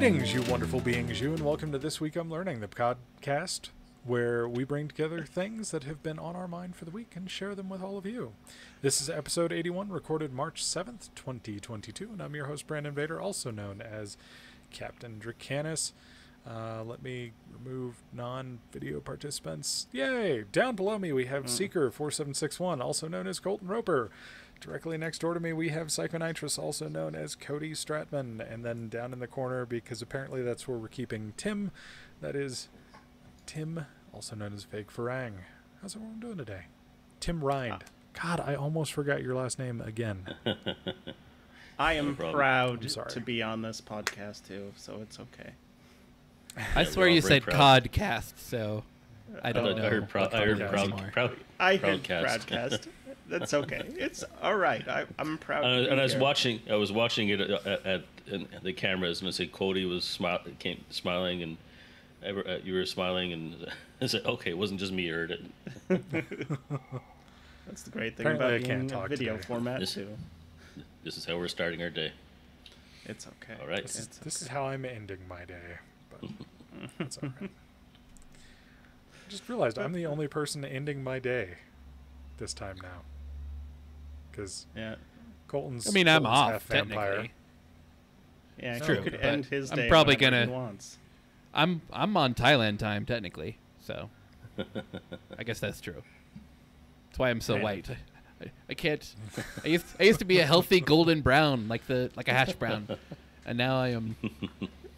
Greetings, you wonderful beings, you, and welcome to This Week I'm Learning, the podcast where we bring together things that have been on our mind for the week and share them with all of you. This is episode 81, recorded March 7th, 2022, and I'm your host, Brandon Vader, also known as Captain Dracanis. Let me remove non-video participants. Yay! Down below me we have Seeker4761, also known as Colton Roper. Directly next door to me we have Psychonitrous, also known as Cody Stratman. And then down in the corner, because apparently that's where we're keeping Tim, that is Tim, also known as Vague Farang. How's everyone doing today? Tim Rhind. God, I almost forgot your last name again. I am proud I'm to be on this podcast too, so it's okay. I swear you said Codcast, so I don't know. I heard Proudcast. That's okay. It's all right. I'm proud. And I was watching it at the cameras, and I said Cody was smiling, and you were smiling, and I said, okay, it wasn't just me who heard it. That's the great thing about being in video format too. This is how we're starting our day. It's okay. All right. This is how I'm ending my day. But that's all right. I just realized I'm the only person ending my day this time now. Because Colton's. I mean, I'm Colton's off half vampire. technically. Yeah, True, he could end his day. I'm probably gonna. He wants. I'm on Thailand time technically, so I guess that's true. That's why I'm so white. I can't. I used to be a healthy golden brown, like a hash brown, and now I am.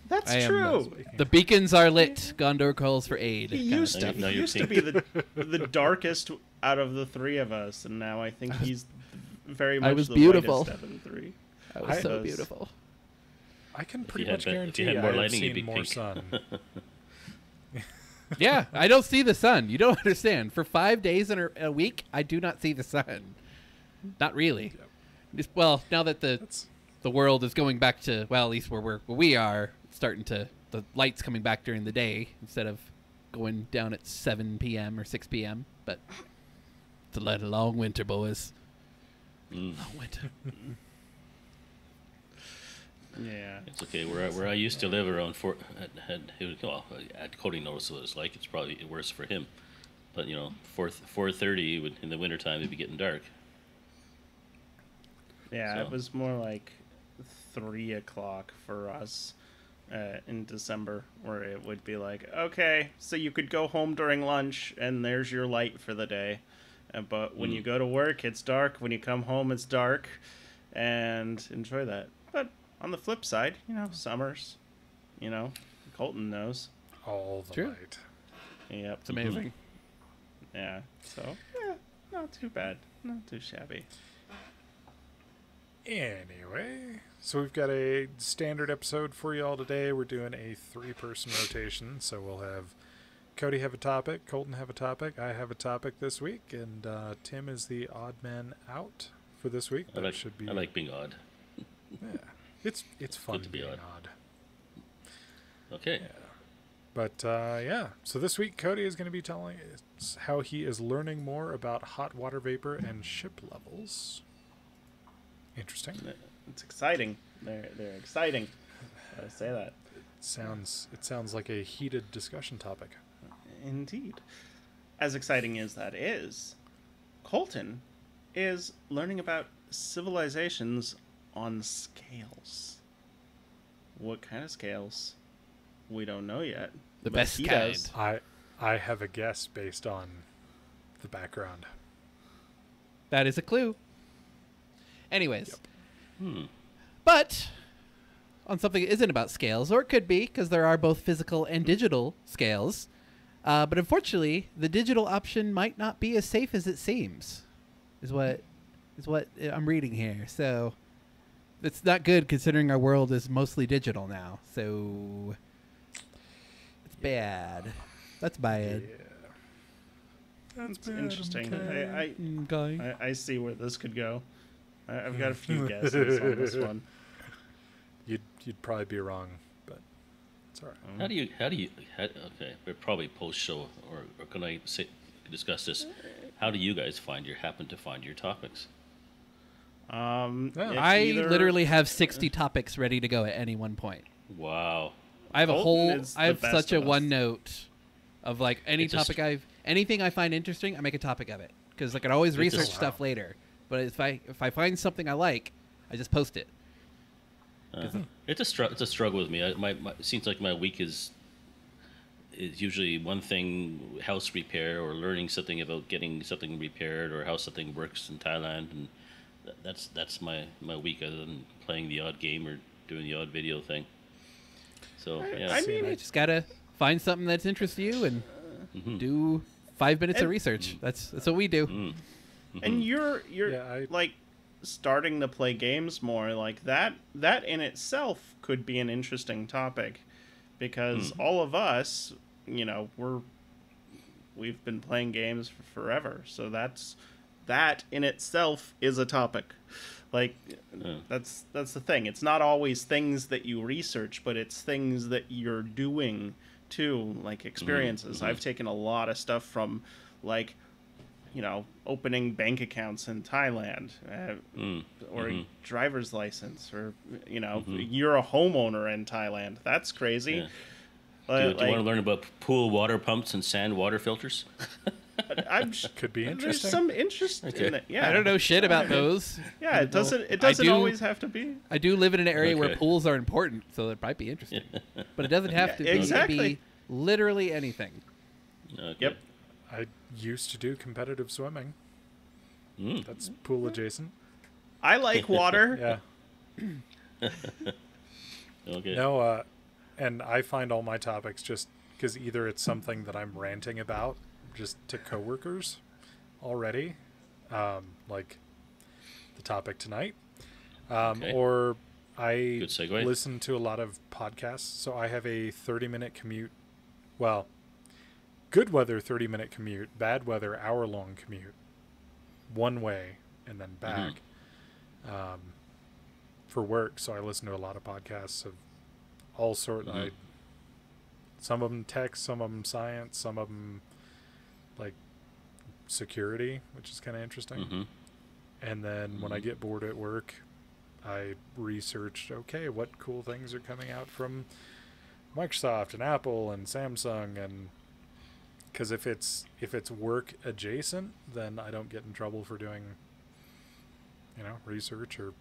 That's true. The beacons are lit. Gondor calls for aid. He used to be the darkest out of the three of us, and now I think he's very much the beautiful. whitest out of the three. I was so beautiful. I can pretty much guarantee I've seen more sun. Yeah, I don't see the sun. You don't understand. For 5 days in a week, I do not see the sun. Not really. Yep. Well, now that the world is going back to, well, at least where we are, starting to, the light's coming back during the day instead of going down at 7 p.m. or 6 p.m. But it's a long winter, boys. Long winter. Yeah, it's okay. Where I used to live around Cody knows what it's like. It's probably worse for him, but 4:30 in the wintertime it'd be getting dark. Yeah, so. It was more like 3 o'clock for us in December, where it would be like, okay, so you could go home during lunch and there's your light for the day, but when you go to work it's dark. When you come home it's dark, and enjoy that. But on the flip side, summers, Colton knows. All the light. Yep. It's amazing. Yeah. So, not too bad. Not too shabby. Anyway, so we've got a standard episode for you all today. We're doing a 3-person rotation, so we'll have Cody have a topic, Colton have a topic, I have a topic this week, and Tim is the odd man out for this week. I like being odd. Yeah. It's fun to be odd. Okay. Yeah. But, so this week Cody is going to be telling us how he is learning more about hot water vapor and ship levels. Interesting. It's exciting. They're exciting. I say that. It sounds like a heated discussion topic. Indeed. As exciting as that is, Colton is learning about civilizations on scales. What kind of scales? We don't know yet. The best kind. I have a guess based on the background. That is a clue. Anyways. Yep. But on something that isn't about scales, or it could be, because there are both physical and digital scales. But unfortunately, the digital option might not be as safe as it seems, is what I'm reading here. So it's not good considering our world is mostly digital now. So it's bad. That's bad. Yeah. That's interesting. I see where this could go. I've got a few guesses on this one. You'd probably be wrong, but it's all right. How do you? Okay, we're probably post show, or can I discuss this? How do you guys happen to find your topics? I literally have 60 topics ready to go at any one point. Wow. I have Colton is I have the best such a of us. OneNote of like any It's just- topic anything I find interesting, I make a topic of it because I can always It's just- research stuff later. But if I find something I like, I just post it. It's a struggle with me. It seems like my week is usually one thing, house repair or learning something about getting something repaired or how something works in Thailand, and that's my week, other than playing the odd game or doing the odd video thing. So yeah, I mean, You just gotta find something that's interests you and do 5 minutes of research. That's what we do. And you're Yeah, like starting to play games more, like that in itself could be an interesting topic, because all of us, we've been playing games for forever, so that in itself is a topic. Like that's the thing. It's not always things that you research, but it's things that you're doing too, like experiences. I've taken a lot of stuff from like opening bank accounts in Thailand, or driver's license, or you're a homeowner in Thailand. That's crazy. Yeah. Do you want to learn about pool water pumps and sand water filters? could be There's interesting. some interest in it. Yeah, I don't know shit about those. Yeah, it doesn't always have to be. I do live in an area where Okay. pools are important, so it might be interesting. But it doesn't have to be. It exactly. can be literally anything. Okay. Yep. I used to do competitive swimming. Mm. That's pool adjacent. I like water. Yeah. Okay. No, and I find all my topics just because either it's something that I'm ranting about just to coworkers already, like the topic tonight, Okay. or I Good segue. listen to a lot of podcasts. So I have a 30-minute commute. Well, good weather 30-minute commute, bad weather hour-long commute, one way and then back for work. So I listen to a lot of podcasts of all sorts. Some of them tech, some of them science, some of them like security, which is kind of interesting. And then when I get bored at work, I researched, okay, what cool things are coming out from Microsoft and Apple and Samsung, and because if it's work adjacent, then I don't get in trouble for doing research or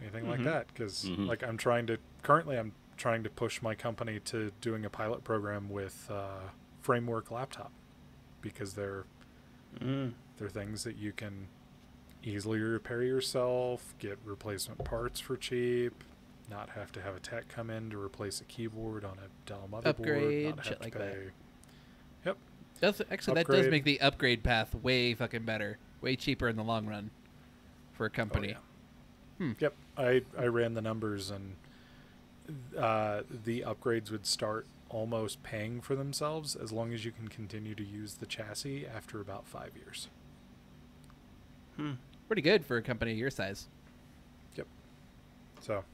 anything like that, because like I'm trying to push my company to doing a pilot program with Framework laptop, because they're things that you can easily repair yourself, get replacement parts for cheap, not have to have a tech come in to replace a keyboard on a Dell motherboard, Upgrade, not have shit to like pay. that. Yep. That does Upgrade. make the upgrade path way fucking better, way cheaper in the long run for a company. Oh, yeah. Yep. I ran the numbers, and the upgrades would start almost paying for themselves as long as you can continue to use the chassis after about 5 years. Pretty good for a company your size. Yep. So,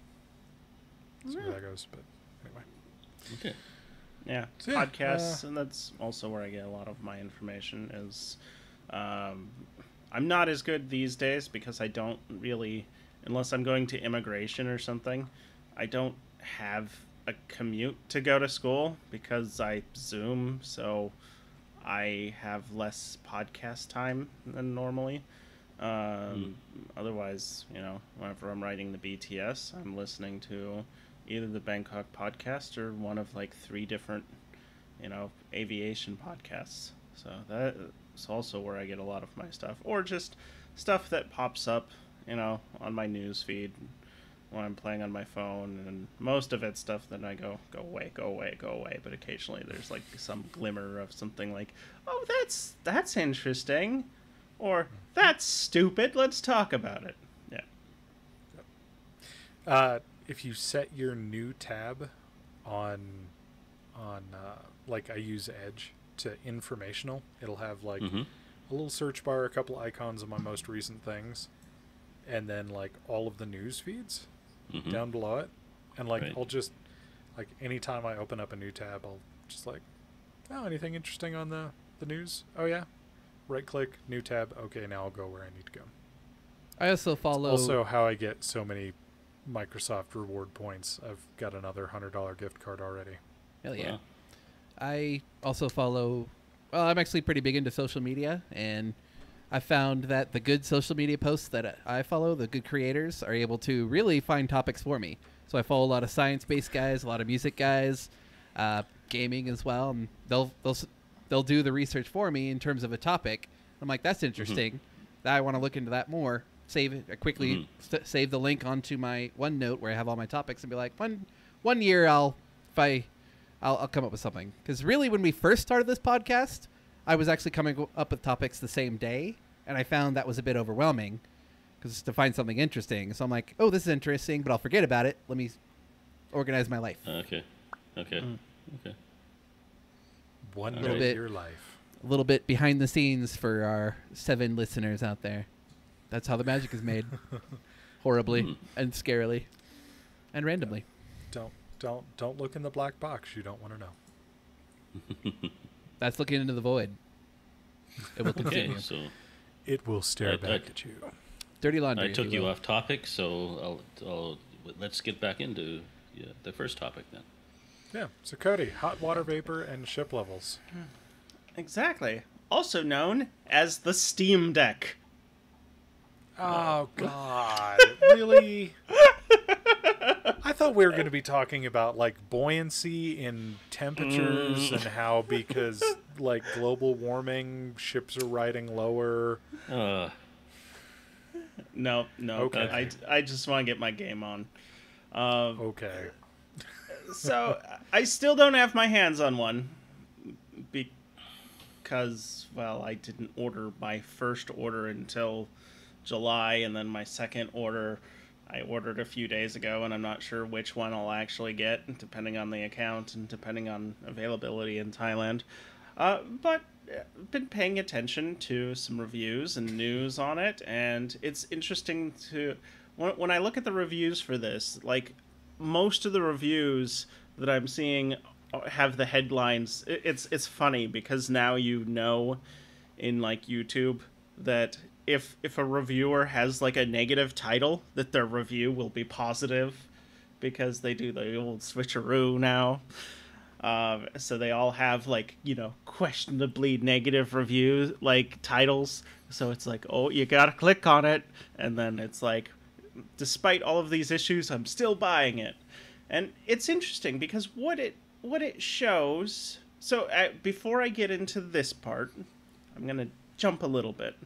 see where that goes. But anyway. Okay. Yeah, So, yeah, podcasts, and that's also where I get a lot of my information. Is I'm not as good these days because I don't really, unless I'm going to immigration or something, I don't have a commute to go to school because I Zoom, so I have less podcast time than normally. Otherwise, whenever I'm writing the BTS, I'm listening to either the Bangkok podcast or one of like 3 different, aviation podcasts. So that's also where I get a lot of my stuff, or just stuff that pops up, on my news feed when I'm playing on my phone. And most of it's stuff that I go away, go away, go away. But occasionally there's like some glimmer of something like, oh, that's interesting, or that's stupid. Let's talk about it. Yeah. If you set your new tab on like I use Edge to informational, it'll have like a little search bar, a couple icons of my most recent things, and then like all of the news feeds down below it. And like Right. I'll just like anytime I open up a new tab, I'll just like, oh, anything interesting on the news? Oh yeah. Right click, new tab. Okay, now I'll go where I need to go. I also follow. Also how I get so many Microsoft reward points. I've got another $100 gift card already. Hell yeah. Wow. I also follow. Well, I'm actually pretty big into social media, and I found that the good social media posts that I follow, the good creators, are able to really find topics for me. So I follow a lot of science-based guys, a lot of music guys, gaming as well, and they'll do the research for me in terms of a topic. I'm like, that's interesting. I want to look into that more. Save it. I quickly save the link onto my OneNote where I have all my topics and be like, one year I'll come up with something. Because really, when we first started this podcast, I was actually coming up with topics the same day, and I found that was a bit overwhelming because to find something interesting. So I'm like, oh, this is interesting, but I'll forget about it. Let me organize my life. Okay. Okay. One Little day bit. of your life. A little bit behind the scenes for our 7 listeners out there. That's how the magic is made. Horribly and scarily and randomly. Don't look in the black box. You don't want to know. That's looking into the void. It will continue. Okay, so It will stare back at you. Dirty laundry. I if took you will. off topic, so let's get back into the first topic then. Yeah. So Cody, hot water vapor and ship levels. Exactly. Also known as the SteamDeck. Oh God! Really? I thought we were going to be talking about like buoyancy in temperatures and how because like global warming, ships are riding lower. No. Okay. I just want to get my game on. Okay. So I still don't have my hands on one because, well, I didn't order my first order until July, and then my second order I ordered a few days ago, and I'm not sure which one I'll actually get, depending on the account and depending on availability in Thailand. But I've been paying attention to some reviews and news on it, and it's interesting to when I look at the reviews for this, like most of the reviews that I'm seeing have the headlines. It's funny because now you know in like YouTube that if a reviewer has like a negative title, that their review will be positive because they do the old switcheroo now. So they all have like, questionably negative reviews, like titles. So it's like, oh, you gotta click on it. And then it's like, despite all of these issues, I'm still buying it. And it's interesting because what it shows. So before I get into this part, I'm gonna jump a little bit.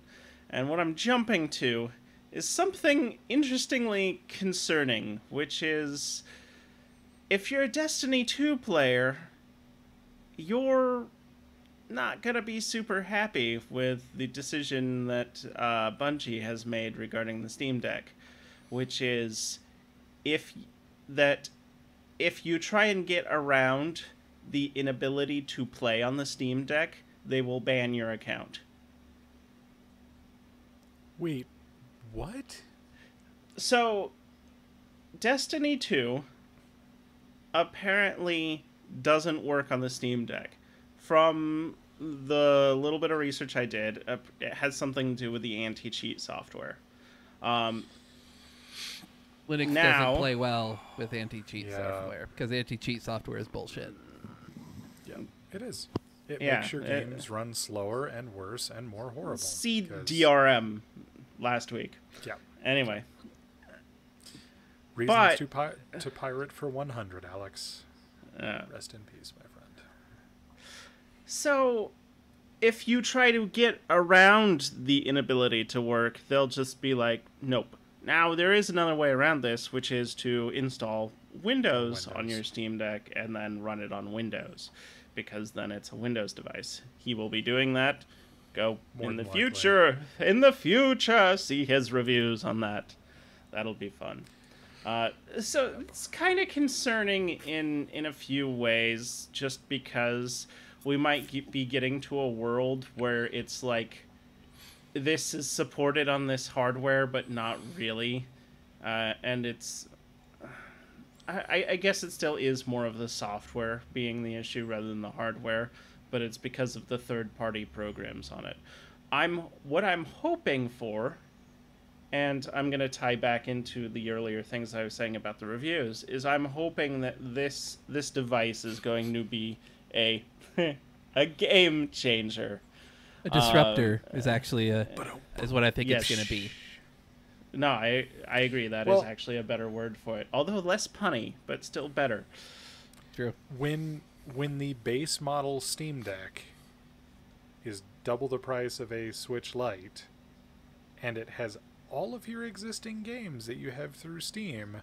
And what I'm jumping to is something interestingly concerning, which is if you're a Destiny 2 player, you're not going to be super happy with the decision that Bungie has made regarding the Steam Deck, which is if you try and get around the inability to play on the Steam Deck, they will ban your account. Wait, what? So, Destiny 2 apparently doesn't work on the Steam Deck. From the little bit of research I did, it has something to do with the anti-cheat software. Linux doesn't play well with anti-cheat software because anti-cheat software is bullshit. Yeah, it is. It makes your games run slower and worse and more horrible. See DRM last week. Yeah. Anyway. Reasons to pirate for 100, Alex. Rest in peace, my friend. So, if you try to get around the inability to work, they'll just be like, nope. Now, there is another way around this, which is to install Windows on your Steam Deck and then run it on Windows, because then it's a Windows device. He will be doing that. In the future, see his reviews on that. That'll be fun. So it's kind of concerning in a few ways, just because we might be getting to a world where it's like this is supported on this hardware, but not really. And it's... I guess it still is more of the software being the issue rather than the hardware, but it's because of the third-party programs on it. What I'm hoping for, and I'm going to tie back into the earlier things I was saying about the reviews, is I'm hoping that this device is going to be a a game changer. A disruptor is actually is what I think yes. it's going to be. No, I agree. That is actually a better word for it. Although less punny, but still better. True. When the base model Steam Deck is double the price of a Switch Lite, and it has all of your existing games that you have through Steam,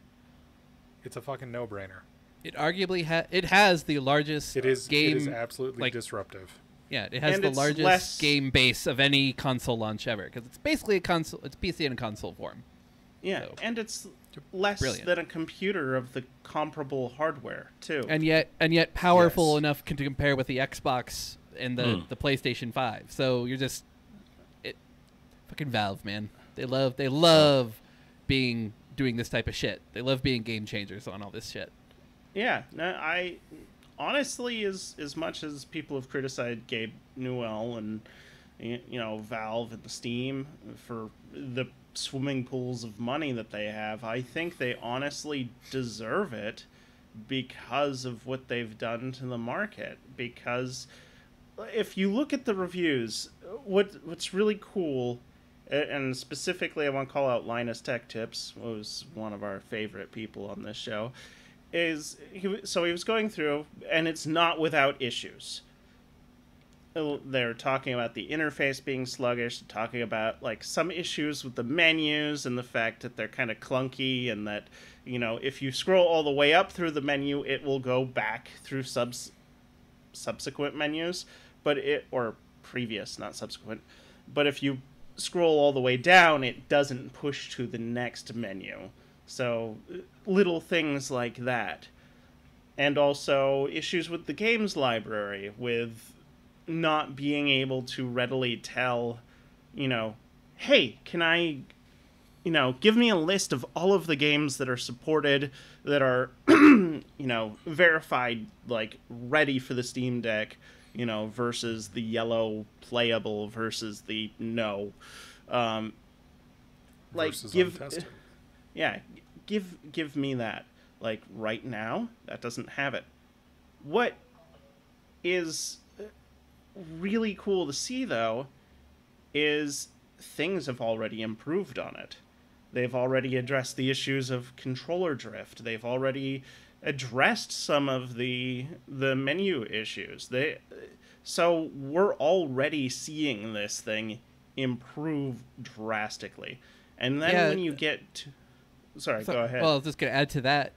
it's a fucking no-brainer. It arguably has the largest game. It is absolutely disruptive. Yeah, it has and the largest game base of any console launch ever, because it's basically a console. It's PC in a console form. Yeah, so. And it's less than a computer of the comparable hardware too. And yet powerful enough to compare with the Xbox and the PlayStation 5. So you're just fucking Valve, man. They love doing this type of shit. They love being game changers on all this shit. Yeah, no, I honestly, as much as people have criticized Gabe Newell and Valve and Steam for the swimming pools of money that they have, I think they honestly deserve it because of what they've done to the market. Because if you look at the reviews, what's really cool, and specifically I want to call out Linus Tech Tips, who was one of our favorite people on this show, is he was going through, and it's not without issues. They're talking about the interface being sluggish, talking about like some issues with the menus and the fact that they're kind of clunky, and that if you scroll all the way up through the menu, it will go back through subsequent menus, or previous, not subsequent. But if you scroll all the way down, it doesn't push to the next menu. So little things like that. And also issues with the games library, with not being able to readily tell, hey, can I, give me a list of all of the games that are supported, that are, verified, like, ready for the Steam Deck, versus the yellow playable versus the no. Versus give... untested. Yeah, give me that. Like, right now, that doesn't have it. What is really cool to see, though, is things have already improved on it. They've already addressed the issues of controller drift. They've already addressed some of the menu issues. So we're already seeing this thing improve drastically. And then when you get to... Sorry, go ahead. Well, I was just going to add to that,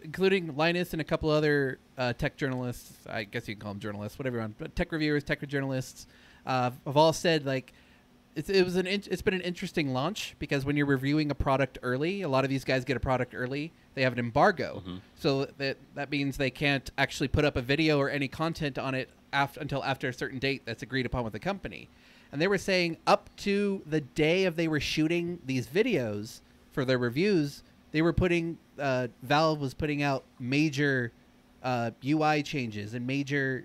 including Linus and a couple other tech journalists, I guess you can call them journalists, whatever you want, but tech reviewers, tech journalists, have all said, like, it's been an interesting launch, because when you're reviewing a product early, a lot of these guys get a product early, they have an embargo. Mm-hmm. So that means they can't actually put up a video or any content on it until after a certain date that's agreed upon with the company. And they were saying up to the day of they were shooting these videos for their reviews, they were Valve was putting out major UI changes and major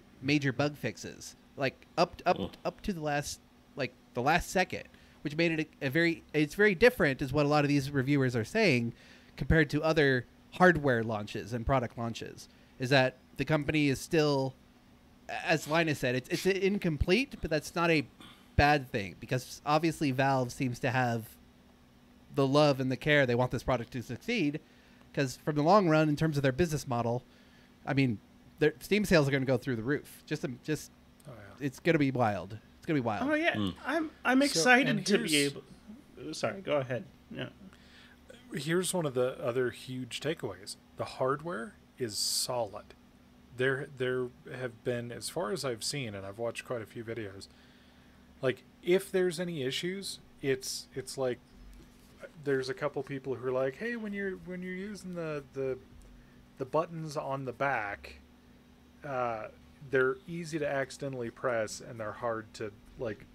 bug fixes, like up to the last second, which made it it's very different, is what a lot of these reviewers are saying, compared to other hardware launches and product launches. Is that the company is still, as Linus said, it's incomplete, but that's not a bad thing, because obviously Valve seems to have the love and the care. They want this product to succeed, because from the long run, in terms of their business model, I mean, their Steam sales are going to go through the roof. It's going to be wild. It's going to be wild. Oh yeah, I'm excited to be able. Sorry, go ahead. Yeah. Here's one of the other huge takeaways: the hardware is solid. There have been, as far as I've seen, and I've watched quite a few videos, like, if there's any issues, it's like, there's a couple people who are like, hey, when you're using the buttons on the back, they're easy to accidentally press, and they're hard to, like,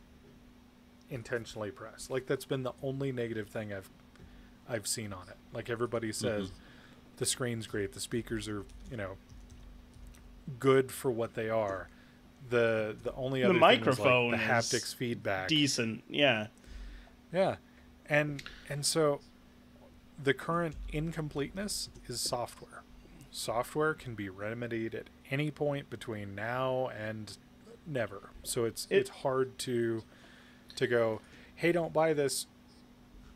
intentionally press. Like, that's been the only negative thing I've seen on it. Like, everybody says the screen's great, the speakers are, good for what they are. The only other microphone thing is, like, the haptics feedback. Decent, yeah. Yeah. And so the current incompleteness is software. Software can be remedied at any point between now and never. So it's hard to go, hey, don't buy this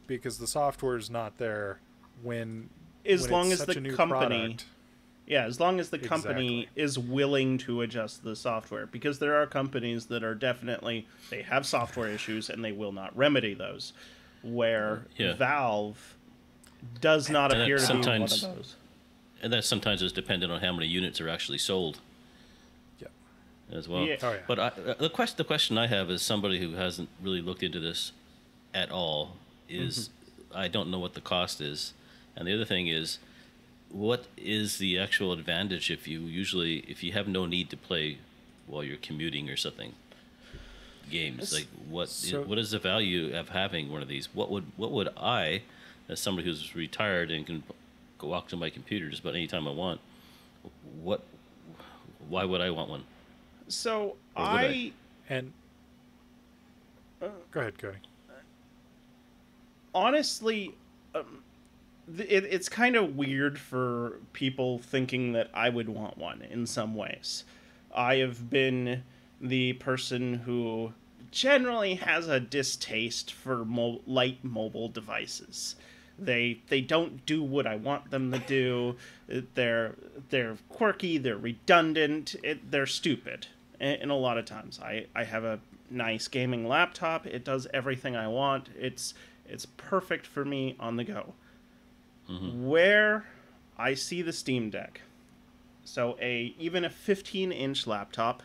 because the software is not there when as long it's as such the a new company product. Yeah, as long as the company Exactly. is willing to adjust the software, because there are companies that are definitely, they have software issues and they will not remedy those, where Yeah. Valve does not And appear to be one of sometimes- those. And that sometimes is dependent on how many units are actually sold Yeah. as well. Yeah. Oh, yeah. But the question I have is somebody who hasn't really looked into this at all is I don't know what the cost is, and the other thing is, what is the actual advantage if you have no need to play while you're commuting or something? Games like what is the value of having one of these? What would I, as somebody who's retired and can go walk to my computer just about any time I want, why would I want one? So Or would I? And go ahead, Cody. honestly, it's kind of weird for people thinking that I would want one in some ways. I have been the person who generally has a distaste for light mobile devices. They don't do what I want them to do. They're quirky. They're redundant. They're stupid. And a lot of times, I have a nice gaming laptop. It does everything I want. It's perfect for me on the go. Where I see the Steam Deck, so even a 15-inch laptop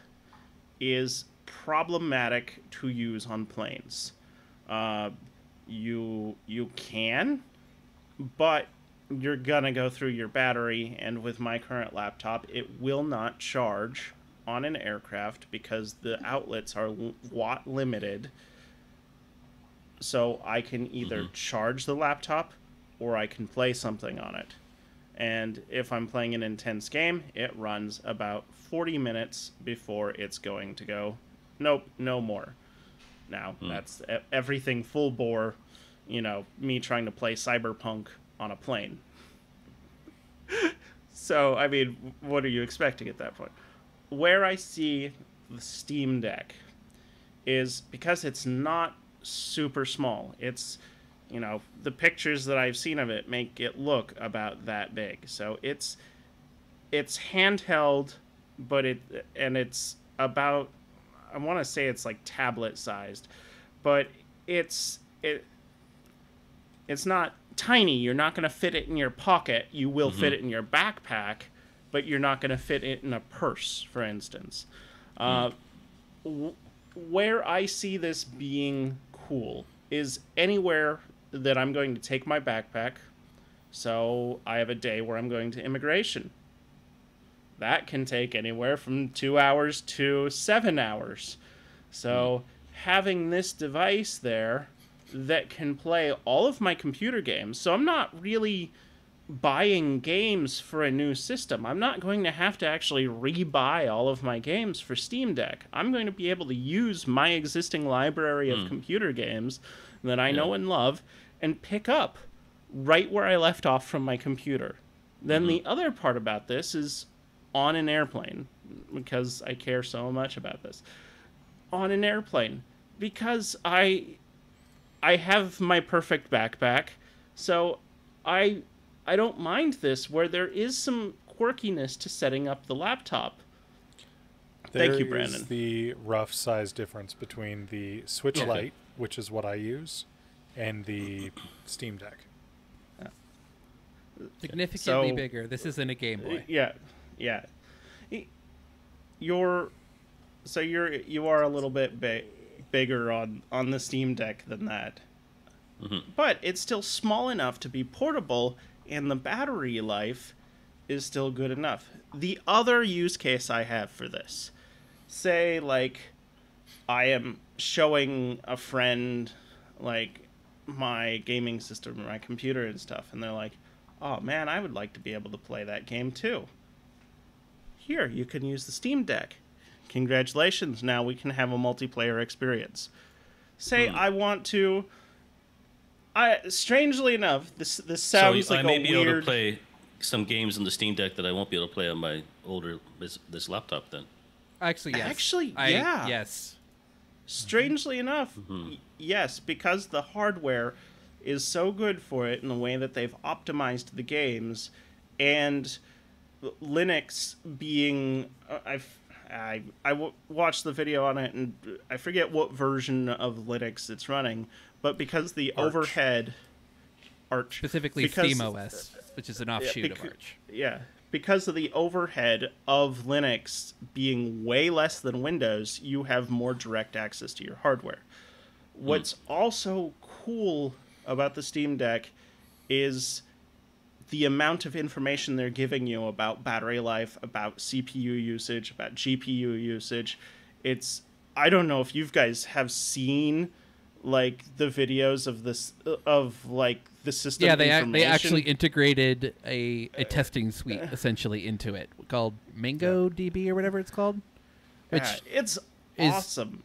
is problematic to use on planes. You can, but you're gonna go through your battery, and with my current laptop, it will not charge on an aircraft because the outlets are watt limited. So I can either charge the laptop or I can play something on it. And if I'm playing an intense game, it runs about 40 minutes before it's going to go, nope, no more. Now, that's everything full bore, me trying to play Cyberpunk on a plane. So, I mean, what are you expecting at that point? Where I see the Steam Deck is because it's not super small. It's, the pictures that I've seen of it make it look about that big. So it's handheld, but it's about, I want to say it's like tablet sized, but it's not tiny. You're not going to fit it in your pocket. You will fit it in your backpack, but you're not going to fit it in a purse, for instance. Where I see this being cool is anywhere that I'm going to take my backpack. So I have a day where I'm going to immigration. That can take anywhere from 2 hours to 7 hours. So having this device there that can play all of my computer games. So I'm not really buying games for a new system. I'm not going to have to actually rebuy all of my games for Steam Deck. I'm going to be able to use my existing library of computer games that I know and love and pick up right where I left off from my computer. Then the other part about this is on an airplane, because I care so much about this. On an airplane, because I have my perfect backpack, so I don't mind this, where there is some quirkiness to setting up the laptop. Thank you, Brandon. There is the rough size difference between the Switch Okay. Lite, which is what I use, and the Steam Deck. Significantly So- bigger. This isn't a Game Boy. Yeah. You are a little bit bigger on the Steam Deck than that. But it's still small enough to be portable, and the battery life is still good enough. The other use case I have for this, say, like, I am showing a friend, like, my gaming system or my computer and stuff, and they're like, oh man, I would like to be able to play that game too. Here, you can use the Steam Deck. Congratulations, now we can have a multiplayer experience. Say I want to Strangely enough, this sounds so like I may a be weird. able to play some games in the Steam Deck that I won't be able to play on my older this laptop then. Actually, yes. Actually, yeah. Yes. Strangely enough, yes, because the hardware is so good for it in the way that they've optimized the games, and Linux being watched the video on it, and I forget what version of Linux it's running, but because the Arch. overhead Arch Specifically SteamOS, which is an offshoot of Arch. Yeah, because of the overhead of Linux being way less than Windows, you have more direct access to your hardware. What's also cool about the Steam Deck is the amount of information they're giving you about battery life, about CPU usage, about GPU usage. I don't know if you guys have seen like the videos of this of like the system. Yeah, information. they actually integrated a testing suite essentially into it called MangoDB or whatever it's called. Which it's is awesome.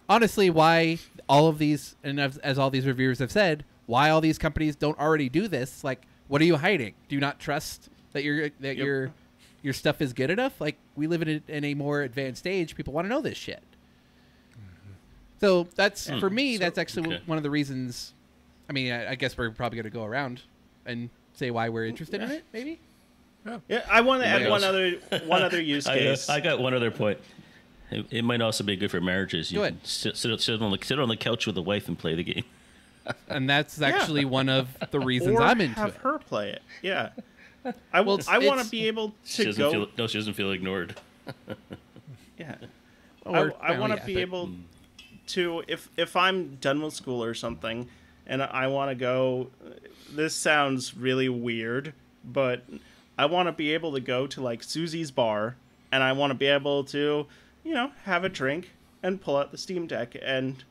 Honestly, why all of these, and as all these reviewers have said, why all these companies don't already do this? Like, what are you hiding? Do you not trust that your stuff is good enough? Like, we live in a more advanced age. People want to know this shit. So that's for me. That's actually one of the reasons. I mean, I guess we're probably going to go around and say why we're interested in it. Maybe. Yeah, I want to add one other use case. I got one other point. It might also be good for marriages. You Go can ahead. sit on the couch with the wife and play the game. And that's actually one of the reasons or I'm into have it. her play it. Yeah. I want to be able to go. She doesn't feel ignored. Yeah. I want to be able to, if I'm done with school or something, and I want to go. This sounds really weird, but I want to be able to go to like Susie's bar, and I want to be able to, have a drink and pull out the Steam Deck and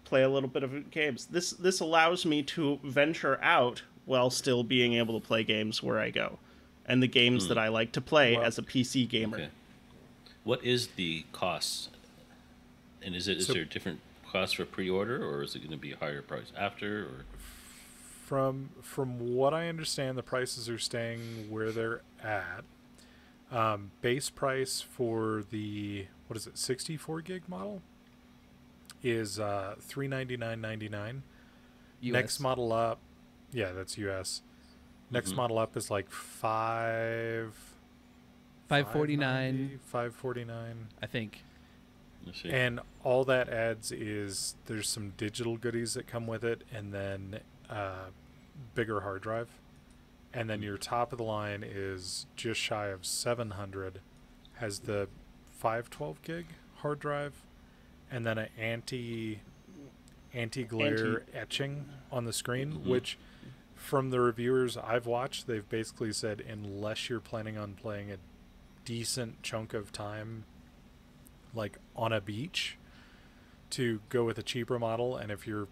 play a little bit of games. This allows me to venture out while still being able to play games where I go, and the games that I like to play as a PC gamer. Okay. What is the cost? And is there different costs for pre-order, or is it going to be a higher price after? Or from what I understand, the prices are staying where they're at. Base price for the 64 gig model is $399.99. Next model up, yeah, that's US. Next model up is like $549, $549, I think. let's see. and all that adds is there's some digital goodies that come with it, and then bigger hard drive, and then your top of the line is just shy of 700, has the 512 gig hard drive, and then an anti-glare etching on the screen, which from the reviewers I've watched, they've basically said unless you're planning on playing a decent chunk of time like on a beach, to go with a cheaper model, and if you're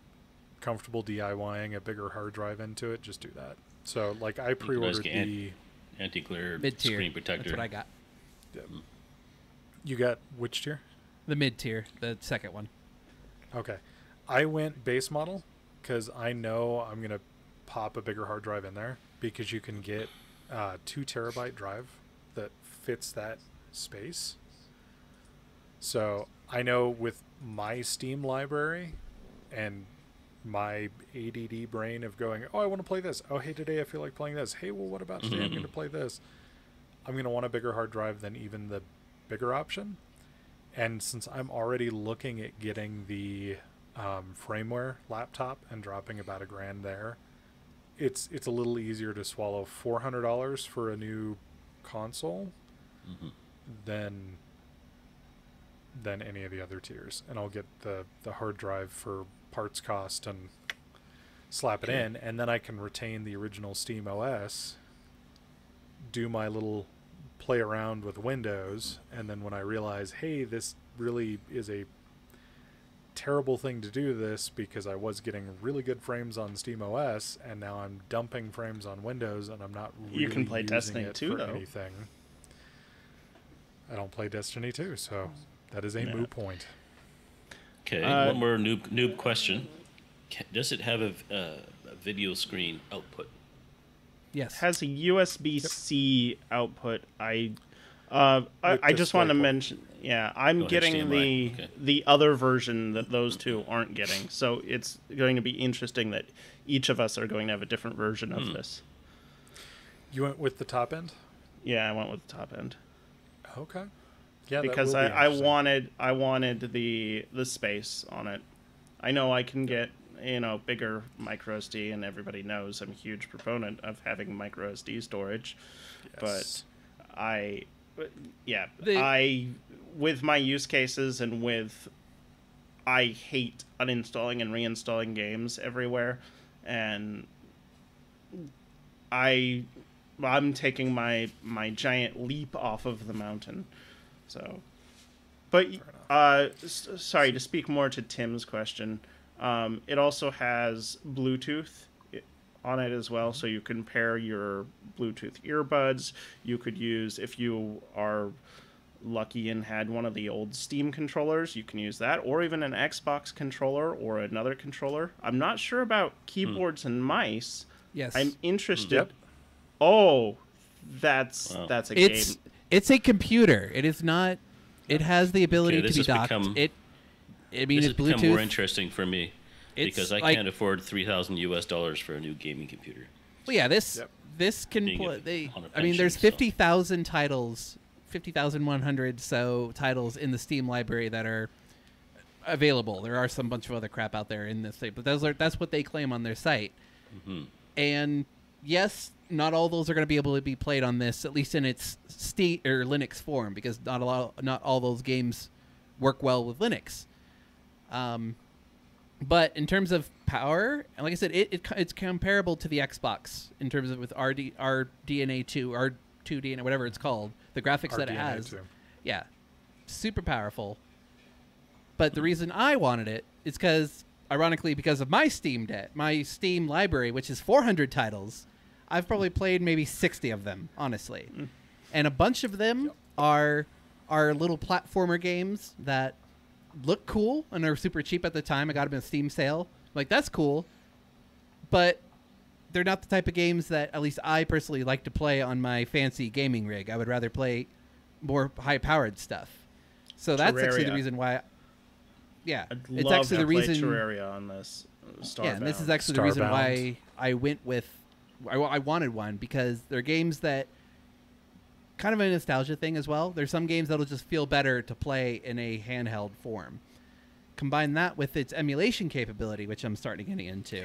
comfortable DIYing a bigger hard drive into it, just do that. So like I pre-ordered the anti-glare mid-tier screen protector. That's what I got. You got which tier? The mid-tier, the second one. Okay. I went base model because I know I'm going to pop a bigger hard drive in there, because you can get 2 terabyte drive that fits that space. So I know with my Steam library and my ADD brain of going, oh, I want to play this. Oh, hey, today I feel like playing this. Hey, well, what about today? I'm going to play this. I'm going to want a bigger hard drive than even the bigger option. And since I'm already looking at getting the Frameware laptop and dropping about $1,000 there, it's a little easier to swallow $400 for a new console than any of the other tiers. And I'll get the hard drive for parts cost and slap it in, and then I can retain the original Steam OS, do my little play around with Windows, and then when I realize, hey, this really is a terrible thing to do this, because I was getting really good frames on Steam OS and now I'm dumping frames on Windows, and I'm not really you can play using Destiny it 2 for though. anything. I don't play Destiny 2, so that is a moot point. Okay, one more noob question. Does it have a video screen output? Yes. Has a USB-C output. I With just want to DisplayPort. mention, I'm Oh, getting HDMI. Okay. the other version that those two aren't getting. So it's going to be interesting that each of us are going to have a different version of this. You went with the top end? Yeah, I went with the top end Okay. Yeah, because that will be interesting. I wanted the space on it. I know I can get bigger micro SD, and everybody knows I'm a huge proponent of having micro SD storage, Yes. but I with my use cases and with I hate uninstalling and reinstalling games everywhere, and I'm taking my giant leap off of the mountain. So, but sorry to speak more to Tim's question. It also has Bluetooth on it as well, so you can pair your Bluetooth earbuds. You could use, if you are lucky and had one of the old Steam controllers, you can use that, or even an Xbox controller or another controller. I'm not sure about keyboards and mice. Yes. I'm interested. Yep. Oh, that's a game. It's a computer. It is not. It has the ability to be docked. This This has it's become Bluetooth. more interesting for me It's because I like- can't afford $3,000 for a new gaming computer. Well, yeah, this Yep. this can Being play. on a I mean, there's pension, so. 50,000 titles, 50,100 so titles in the Steam library that are available. There are some bunch of other crap out there in this thing, but that's what they claim on their site. Mm-hmm. And yes, not all those are going to be able to be played on this, at least in its Steam or Linux form, because not all those games work well with Linux. But in terms of power, and like I said, it's comparable to the Xbox in terms of with RDNA2, R2DNA, whatever it's called, the graphics that it has. RDNA2. Yeah, super powerful. But the reason I wanted it is because of my Steam Deck, my Steam library, which is 400 titles. I've probably played maybe 60 of them, honestly. And a bunch of them are little platformer games that look cool and are super cheap at the time. I got them in a Steam sale. Like, that's cool. But they're not the type of games that at least I personally like to play on my fancy gaming rig. I would rather play more high-powered stuff. So that's actually the Terraria. reason why... Yeah, I'd it's love actually to the play reason. Terraria on this. Starbound. Yeah, and this is actually the reason Starbound. why I went with. I wanted one because they're games that kind of a nostalgia thing as well. There's some games that'll just feel better to play in a handheld form. Combine that with its emulation capability, which I'm starting to get into.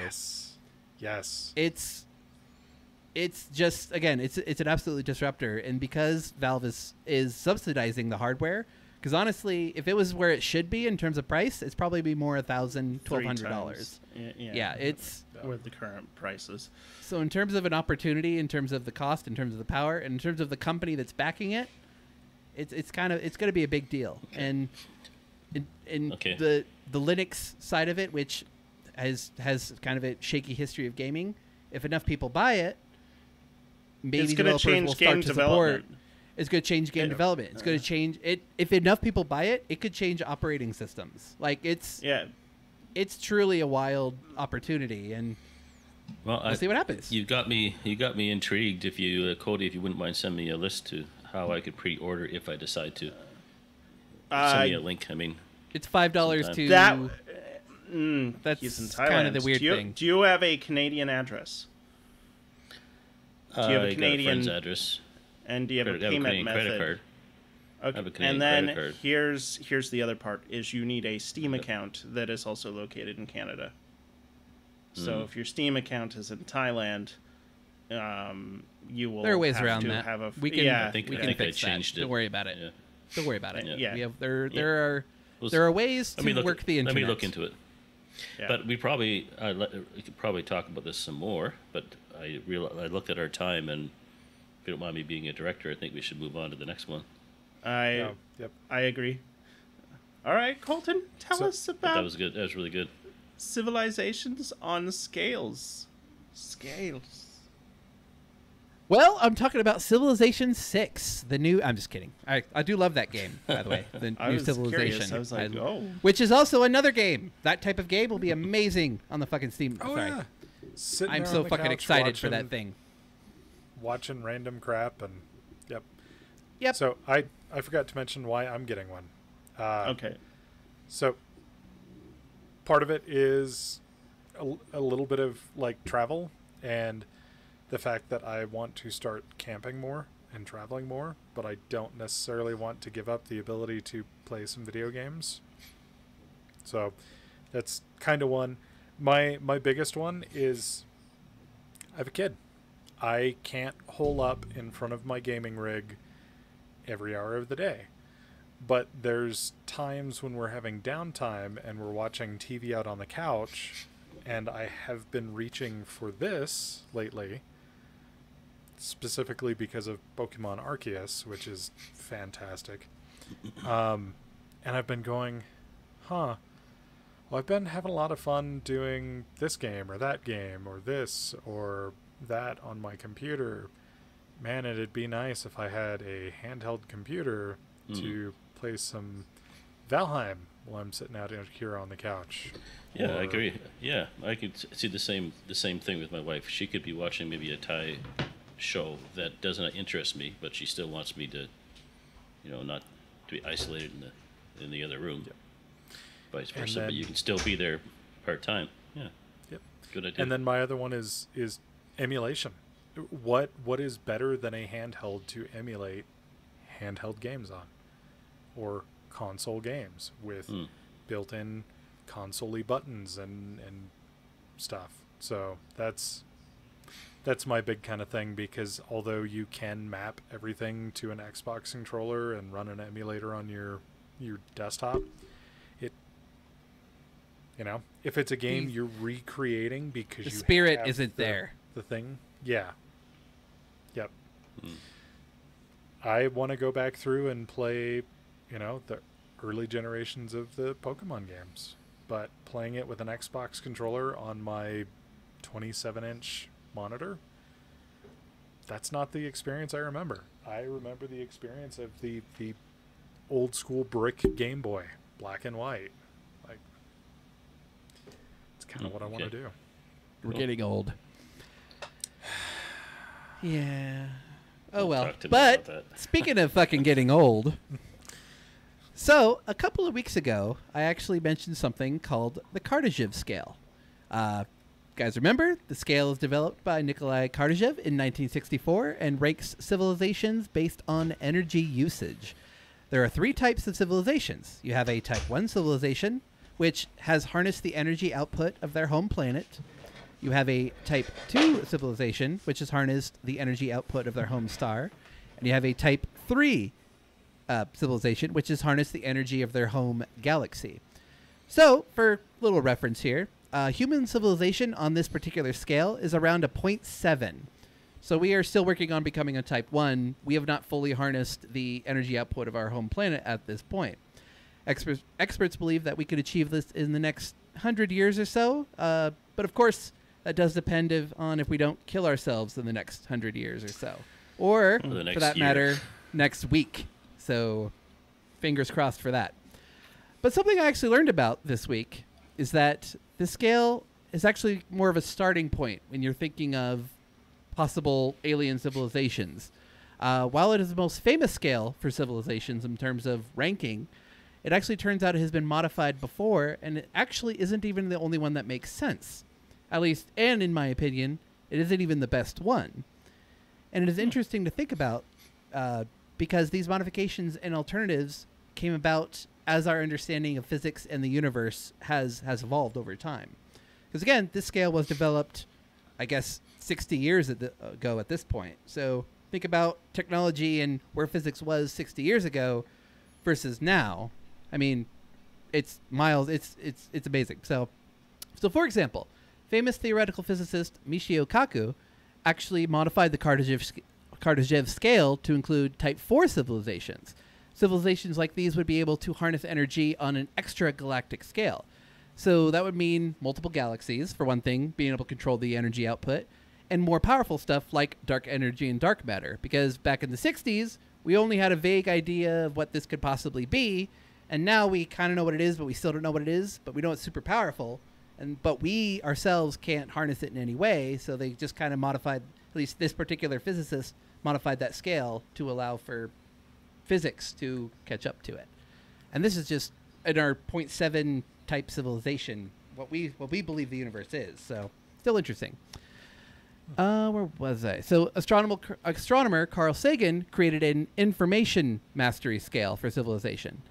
Yes. It's just, again, it's an absolute disruptor, and because Valve is subsidizing the hardware. Because honestly, if it was where it should be in terms of price, it's probably be more $1,000, $1,200. Yeah, it's with the current prices. so in terms of an opportunity, in terms of the cost, in terms of the power, and in terms of the company that's backing it, it's going to be a big deal. And in Okay. the Linux side of it, which has kind of a shaky history of gaming, if enough people buy it, maybe It's gonna developers change will start game to development. support. It's going to change game development. It's going to change it. If enough people buy it, it could change operating systems. Like it's truly a wild opportunity, and Well, we'll see what happens. You got me intrigued. If you, Cody, if you wouldn't mind sending me a list to how I could pre-order if I decide to. Send me a link. I mean, It's $5 to that's He's in kind of Thailand. the weird thing. Do you have a Canadian address? Do you have a I Canadian got a friend's address. And do you have a I have a payment Canadian method? credit card. Okay. have a Canadian And then credit card. here's the other part: is you need a Steam account that is also located in Canada. So if your Steam account is in Thailand, you will. There are ways have around to that. have a, We can- yeah, I think we I can think I fix changed that. it. Don't worry about it. Yeah. Don't worry about it. Yeah. We have Yeah. there are ways Let me to look. work the internet. Let me look into it. Yeah. But we could probably talk about this some more. But I looked at our time, and if you don't mind me being a director, I think we should move on to the next one. I agree. All right, Colton, tell us But about that was good. That was really good. civilizations on scales. Well, I'm talking about Civilization 6, the new... I'm just kidding. I do love that game, by the way, the I new was Civilization. curious. I was like, oh. Which is also another game. That type of game will be amazing on the fucking Steam. Oh, Sorry. yeah. Sitting I'm there so on the fucking couch excited for that thing. Watching random crap and... Yep. Yep. So I forgot to mention why I'm getting one. Okay. So part of it is a little bit of like travel and the fact that I want to start camping more and traveling more, but I don't necessarily want to give up the ability to play some video games. So that's kind of one. My biggest one is I have a kid. I can't hole up in front of my gaming rig every hour of the day. But there's times when we're having downtime and we're watching TV out on the couch, and I have been reaching for this lately, specifically because of Pokemon Arceus, which is fantastic. And I've been going, well, I've been having a lot of fun doing this game or that game or this or that on my computer. Man, it'd be nice if I had a handheld computer to play some Valheim while I'm sitting out here on the couch. Yeah, I agree. Yeah, I could see the same thing with my wife. She could be watching maybe a Thai show that doesn't interest me, but she still wants me to, not to be isolated in the other room. Yep. Vice versa, but you can still be there part time. Yeah. Yep. Good idea. And then my other one is emulation. What is better than a handheld to emulate handheld games on, or console games with built-in console-y buttons and stuff. So that's my big kind of thing, because although you can map everything to an Xbox controller and run an emulator on your desktop, if it's a game you're recreating because the you spirit have isn't there. The thing, yeah. Yep. I want to go back through and play, the early generations of the Pokemon games, but playing it with an Xbox controller on my 27-inch monitor, that's not the experience I remember. I remember the experience of the old school brick Game Boy, black and white. Like, it's kind of what I want to do. We're getting old. Yeah. Oh, well. But speaking of fucking getting old, so a couple of weeks ago, I actually mentioned something called the Kardashev Scale. Guys remember? The scale is developed by Nikolai Kardashev in 1964 and ranks civilizations based on energy usage. There are 3 types of civilizations. You have a Type 1 civilization, which has harnessed the energy output of their home planet. You have a Type 2 civilization, which has harnessed the energy output of their home star. And you have a Type 3 civilization, which has harnessed the energy of their home galaxy. So, for little reference here, human civilization on this particular scale is around a 0.7. So we are still working on becoming a Type 1. We have not fully harnessed the energy output of our home planet at this point. Experts believe that we could achieve this in the next 100 years or so. But of course, that does depend on if we don't kill ourselves in the next 100 years or so. Or, for that matter, next week. So, fingers crossed for that. But something I actually learned about this week is that the scale is actually more of a starting point when you're thinking of possible alien civilizations. While it is the most famous scale for civilizations in terms of ranking, it actually turns out it has been modified before, and it actually isn't even the only one that makes sense. At least, and in my opinion, it isn't even the best one. And it is interesting to think about because these modifications and alternatives came about as our understanding of physics and the universe has evolved over time. Because again, this scale was developed, I guess, 60 years ago at this point. So think about technology and where physics was 60 years ago versus now. I mean, it's amazing. So for example, famous theoretical physicist Michio Kaku actually modified the Kardashev scale to include Type 4 civilizations. Civilizations like these would be able to harness energy on an extragalactic scale. So that would mean multiple galaxies, for one thing, being able to control the energy output, and more powerful stuff like dark energy and dark matter. Because back in the 60s, we only had a vague idea of what this could possibly be, and now we kind of know what it is, but we still don't know what it is, but we know it's super powerful, but we ourselves can't harness it in any way, so they just kind of modified, at least this particular physicist modified that scale to allow for physics to catch up to it. And this is just in our 0.7 type civilization, what we believe the universe is, so still interesting. Where was I? So astronomer Carl Sagan created an information mastery scale for civilization.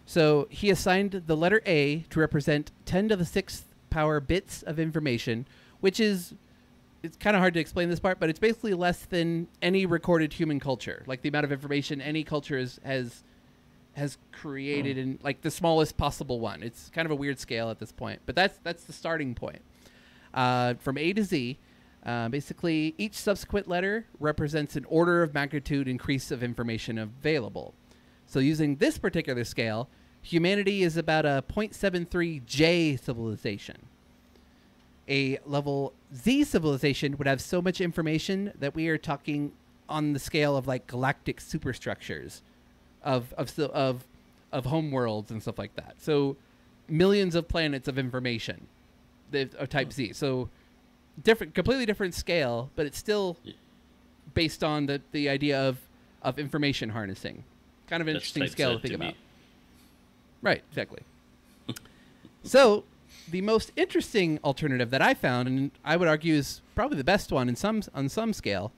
So he assigned the letter A to represent 10 to the 6th power bits of information, which is, it's kind of hard to explain this part, but it's basically less than any recorded human culture. Like the amount of information any culture has created in like the smallest possible one. It's kind of a weird scale at this point, but that's the starting point. From A to Z, basically each subsequent letter represents an order of magnitude increase of information available. So using this particular scale, humanity is about a 0.73 J civilization. A level Z civilization would have so much information that we are talking on the scale of like galactic superstructures of home worlds and stuff like that. So millions of planets of information of type Z. So completely different scale, but it's still based on the idea of information harnessing. Kind of an interesting scale to think about. Right, exactly. So the most interesting alternative that I found, and I would argue is probably the best one on some scales,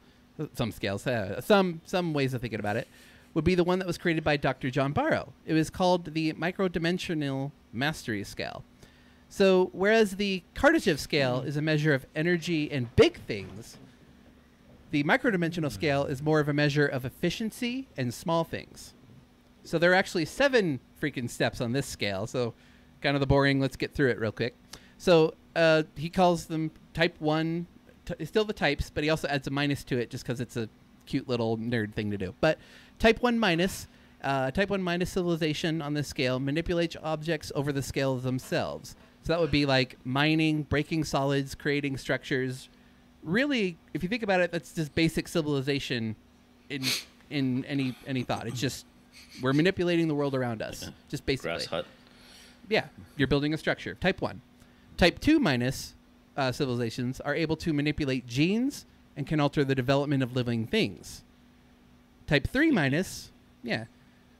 some ways of thinking about it, would be the one that was created by Dr. John Barrow. It was called the microdimensional mastery scale. So whereas the Kardashev scale is a measure of energy and big things, the microdimensional scale is more of a measure of efficiency and small things. So there are actually 7 freaking steps on this scale. So kind of the boring, let's get through it real quick. So he calls them type 1, still the types, but he also adds a minus to it just because it's a cute little nerd thing to do. But type 1 minus civilization on this scale manipulates objects over the scale themselves. So that would be like mining, breaking solids, creating structures. Really, if you think about it, that's just basic civilization in any thought. It's just we're manipulating the world around us, just basically. Grass hut. Yeah, you're building a structure. Type 1. Type 2 minus civilizations are able to manipulate genes and can alter the development of living things. Type 3 minus,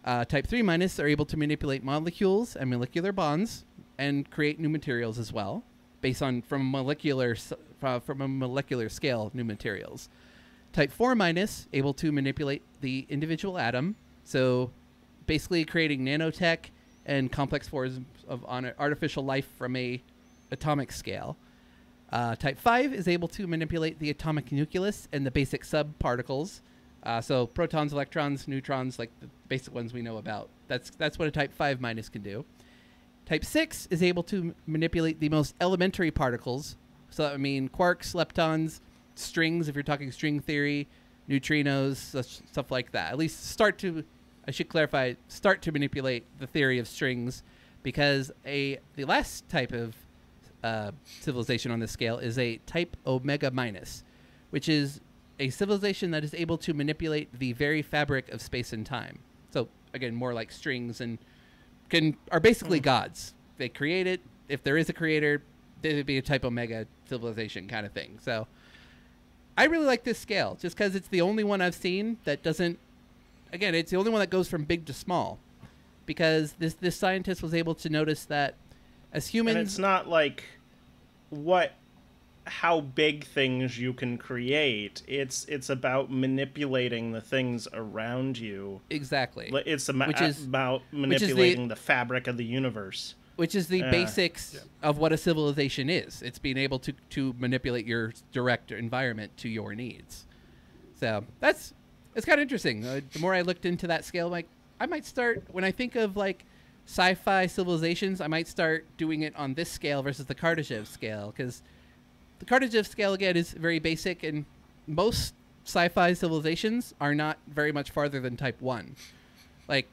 Type 3 minus are able to manipulate molecules and molecular bonds and create new materials as well, based on from a molecular scale, new materials. Type 4 minus, able to manipulate the individual atom, so basically creating nanotech and complex forms of artificial life from a atomic scale. Type 5 is able to manipulate the atomic nucleus and the basic subparticles, so protons, electrons, neutrons, like the basic ones we know about. That's what a type 5 minus can do. Type 6 is able to manipulate the most elementary particles, so that would mean quarks, leptons, strings, if you're talking string theory, neutrinos, stuff like that. At least I should clarify, start to manipulate the theory of strings, because the last type of civilization on this scale is a type omega minus, which is a civilization that is able to manipulate the very fabric of space and time. So again, more like strings, and are basically gods. They create it. If there is a creator, there would be a type omega civilization kind of thing. So I really like this scale just because it's the only one I've seen that doesn't. Again, it's the only one that goes from big to small, because this scientist was able to notice that as humans, and it's not like how big things you can create. It's about manipulating the things around you. Exactly. It's about manipulating the fabric of the universe. Which is the basics of what a civilization is. It's being able to manipulate your direct environment to your needs. So it's kind of interesting. The more I looked into that scale, like I might start, when I think of like sci-fi civilizations, I might start doing it on this scale versus the Kardashev scale, because the Kardashev scale, again, is very basic, and most sci-fi civilizations are not very much farther than type 1. Like,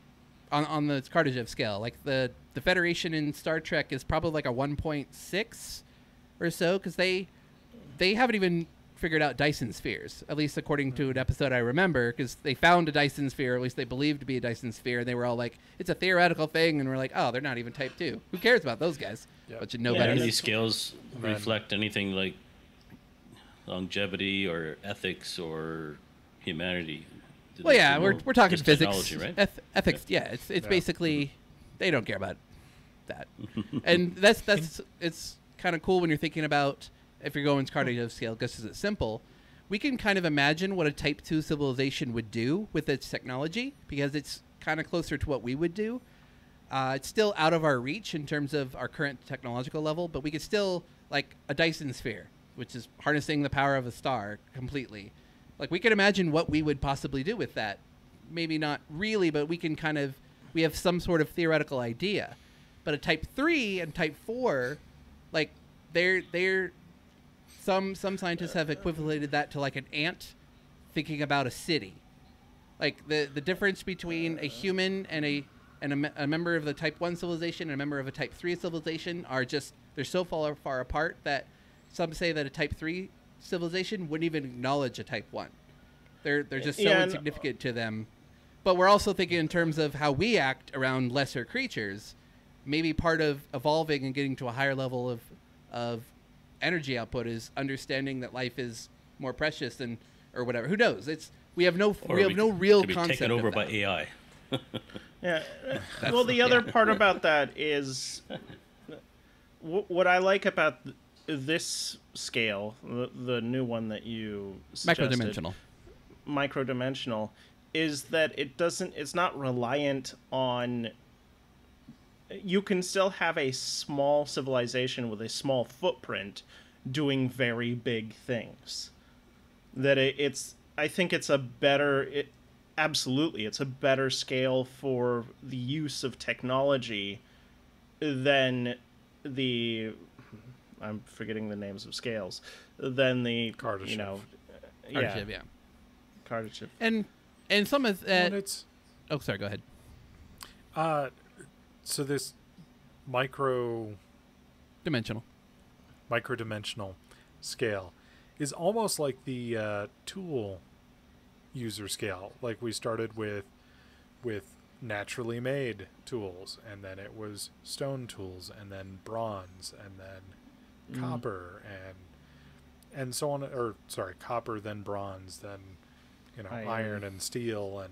on the Kardashev scale. Like, the Federation in Star Trek is probably like a 1.6 or so, because they haven't even figured out Dyson spheres, at least according to an episode I remember, because they found a Dyson sphere, or at least they believed to be a Dyson sphere, and they were all like, it's a theoretical thing, and we're like, oh, they're not even type 2. Who cares about those guys? Yep. But you know Yeah, better. any of these scales reflect anything like longevity or ethics or humanity? Well, yeah, we're talking just physics, technology, right? Ethics. Yeah, it's Yeah. basically they don't care about that, and that's it's kind of cool when you're thinking about if you're going Kardashev scale, because it's simple. We can kind of imagine what a Type 2 civilization would do with its technology because it's kind of closer to what we would do. It's still out of our reach in terms of our current technological level, but we could still, like a Dyson sphere, which is harnessing the power of a star completely. Like, we can imagine what we would possibly do with that. Maybe not really, but we can we have some sort of theoretical idea. But a Type 3 and Type 4, like, they're some scientists have equivalated that to like an ant thinking about a city. Like, the difference between a human and a member of the Type 1 civilization and a member of a Type 3 civilization are just, they're so far apart that some say that a Type 3 civilization wouldn't even acknowledge a Type 1. They're just so insignificant to them. But we're also thinking in terms of how we act around lesser creatures. Maybe part of evolving and getting to a higher level of energy output is understanding that life is more precious than, or whatever. Who knows? We have no real could be concept taken over of by that. AI. Yeah. Well, the other part about that is what I like about this scale, the new one that you suggested, micro-dimensional, is that it's not reliant on. You can still have a small civilization with a small footprint doing very big things. That I think it's a better. Absolutely, it's a better scale for the use of technology than the. I'm forgetting the names of scales. Than the Kardashev. Kardashev, yeah. Kardashev. And some of that. Well, it's oh, sorry. Go ahead. so this micro-dimensional scale is almost like the tool user scale. Like, we started with naturally made tools, and then it was stone tools, and then bronze, and then copper, and so on. Or sorry, copper, then bronze, then iron and steel,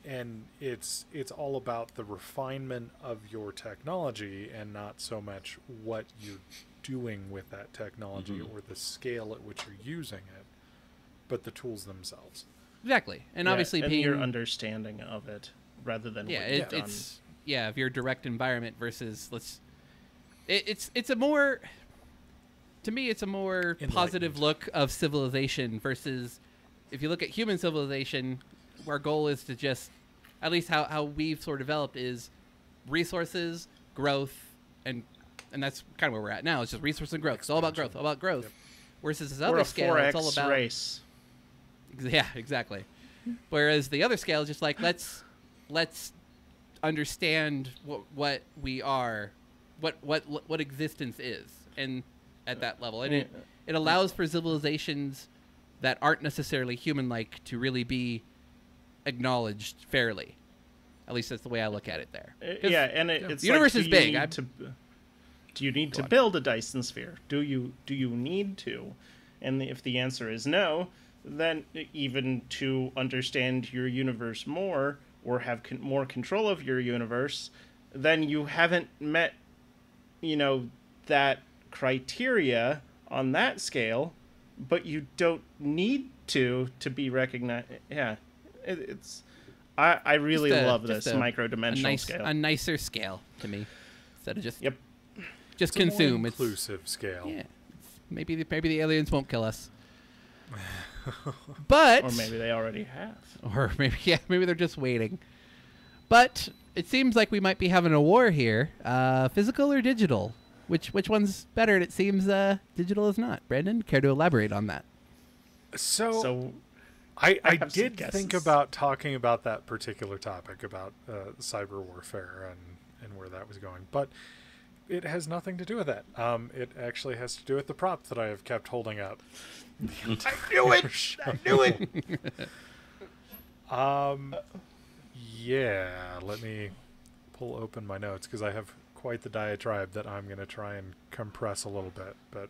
and it's all about the refinement of your technology and not so much what you're doing with that technology or the scale at which you're using it, but the tools themselves. Exactly, and obviously and being your understanding of it rather than what you've done. Of your direct environment versus it's a more, to me, it's a more positive look of civilization versus if you look at human civilization. Our goal is to just, at least how we've sort of developed, is resources, growth, and that's kind of where we're at now. It's just resource and growth. It's all about growth, Yep. Versus this other scale, it's all about race. Yeah, exactly. Whereas the other scale is just like, let's understand what we are, what existence is, and at that level, and it allows for civilizations that aren't necessarily human-like to really be acknowledged fairly. At least that's the way I look at it there. It's the universe is big. Do you need to build a Dyson sphere? Do you need to? And if the answer is no, then even to understand your universe more or have more control of your universe, then you haven't met, that criteria on that scale, but you don't need to be recognized. Yeah, I really love this micro-dimensional scale. A nicer scale to me, instead of just It's consume. A more inclusive scale. Yeah, maybe the aliens won't kill us. But or maybe they already have. Or maybe they're just waiting. But it seems like we might be having a war here. Physical or digital? Which one's better? And it seems digital is not. Brandon, care to elaborate on that? So I did think about talking about that particular topic about cyber warfare and where that was going, but it has nothing to do with that. It actually has to do with the prop that I have kept holding up. I knew it. I knew it. Yeah, let me pull open my notes because I have quite the diatribe that I'm going to try and compress a little bit. But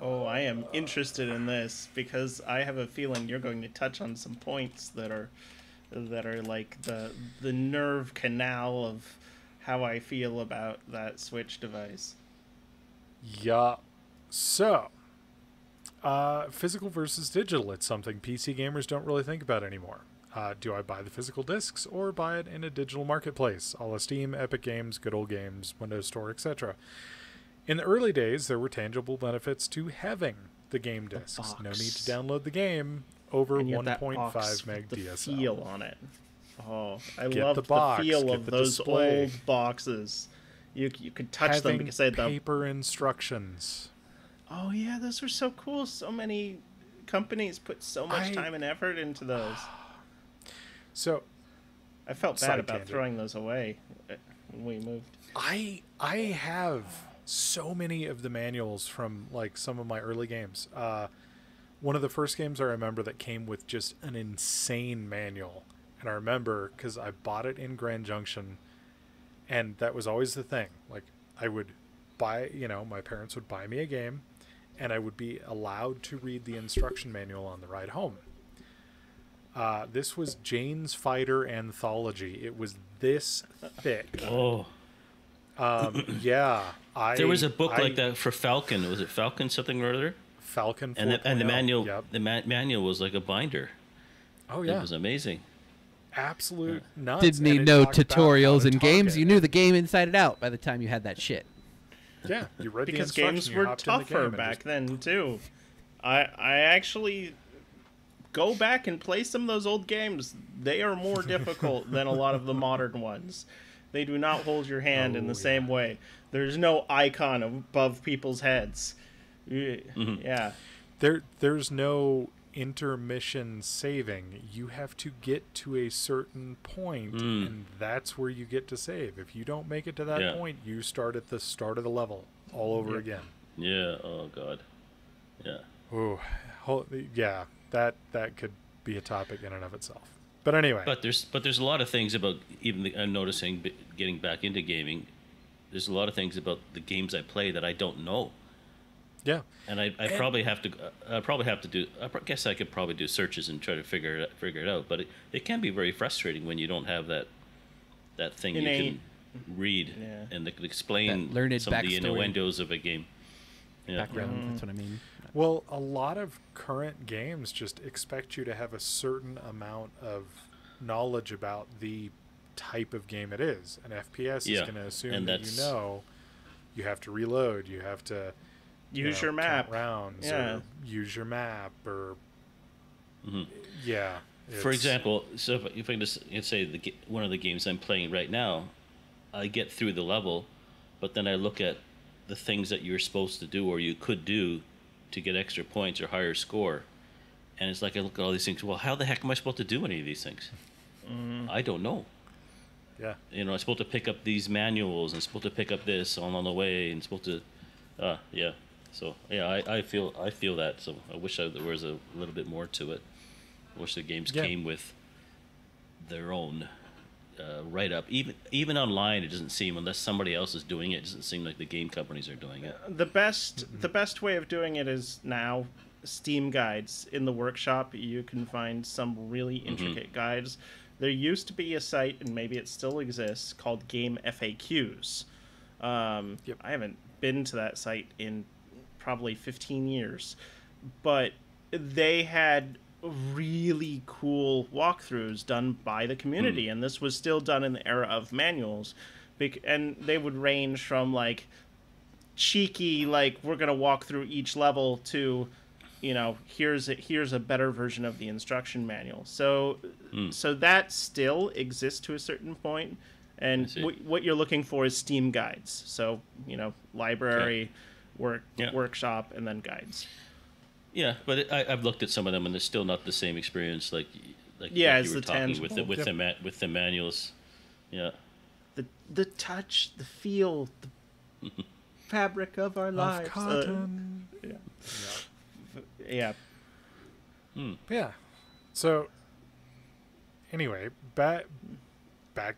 Oh, I am interested in this because I have a feeling you're going to touch on some points that are like the nerve canal of how I feel about that Switch device. yeah, so physical versus digital. It's something PC gamers don't really think about anymore. Do I buy the physical discs or buy it in a digital marketplace, a la Steam, Epic Games, Good Old Games, Windows Store, etc.? In the early days, there were tangible benefits to having the game discs. No need to download the game over 1.5 meg the DSL. feel on it. Oh, I Get love the box, the feel get of the those display. old boxes. You could touch them Having because they had the... paper instructions. Oh yeah, those were so cool. So many companies put so much time and effort into those. So I felt bad Side about tangent. throwing those away when we moved. I have so many of the manuals from like some of my early games. One of the first games I remember that came with just an insane manual, and I remember because I bought it in Grand Junction, and that was always the thing. Like I would buy, my parents would buy me a game, and I would be allowed to read the instruction manual on the ride home. This was Jane's Fighter Anthology. It was this thick. Oh, Yeah. there was a book like that for Falcon. Was it Falcon something or other? Falcon 4.0. And the manual, Yep. the manual was like a binder. Oh, yeah. It was amazing. Absolute nuts. Didn't And need it no talked about how tutorials to in talk games. it. You knew the game inside and out by the time you had that shit. Yeah, you read Because the instruction, games you were hopped in the tougher game and back just- then too. I actually go back and play some of those old games. They are more difficult than a lot of the modern ones. They do not hold your hand in the same way. There's no icon above people's heads. Yeah. There's no intermission saving. You have to get to a certain point, and that's where you get to save. If you don't make it to that point, you start at the start of the level all over again. Yeah. Oh God. Yeah. Ooh, yeah. That could be a topic in and of itself. But anyway. But there's a lot of things about I'm noticing getting back into gaming. There's a lot of things about the games I play that I don't know. Yeah. And I probably have to do. I guess I could probably do searches and try to figure it out. But it can be very frustrating when you don't have that thing you can read and that could explain That learned some of the backstory. innuendos of a game. Yeah. Background, that's what I mean. Well, a lot of current games just expect you to have a certain amount of knowledge about the type of game it is. An FPS is going to assume that you have to reload, you have to use your map, count rounds, or use your map, or For example, so if I just say one of the games I'm playing right now, I get through the level, but then I look at the things that you're supposed to do or you could do to get extra points or higher score, and it's like I look at all these things. Well, how the heck am I supposed to do any of these things? I don't know. Yeah. I'm supposed to pick up these manuals and supposed to pick up this on the way and supposed to, So I feel that. So I wish there was a little bit more to it. I wish the games came with their own write up. Even online, it doesn't seem, unless somebody else is doing it, doesn't seem like the game companies are doing it. The best way of doing it is now Steam guides. In the workshop, you can find some really intricate guides. There used to be a site, and maybe it still exists, called Game FAQs. I haven't been to that site in probably 15 years, but they had really cool walkthroughs done by the community, and this was still done in the era of manuals, and they would range from like cheeky, like we're gonna walk through each level, to here's a better version of the instruction manual. So that still exists to a certain point, and what you're looking for is Steam guides. So library, workshop, and then guides. Yeah, but I've looked at some of them, and it's still not the same experience like it's you were the talking tangible. with the manuals. Yeah. the touch, the feel, the fabric of our lives. Cotton. Yeah. Yeah. So, anyway, back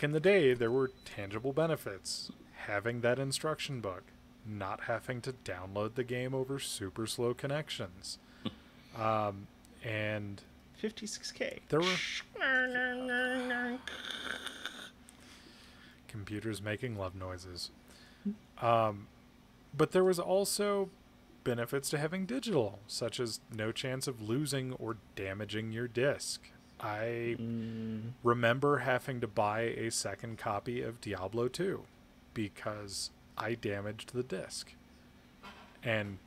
in the day, there were tangible benefits. Having that instruction book, not having to download the game over super slow connections. And 56K. there were computers making love noises. But there was also benefits to having digital, such as no chance of losing or damaging your disc. I remember having to buy a second copy of Diablo 2 because I damaged the disc. And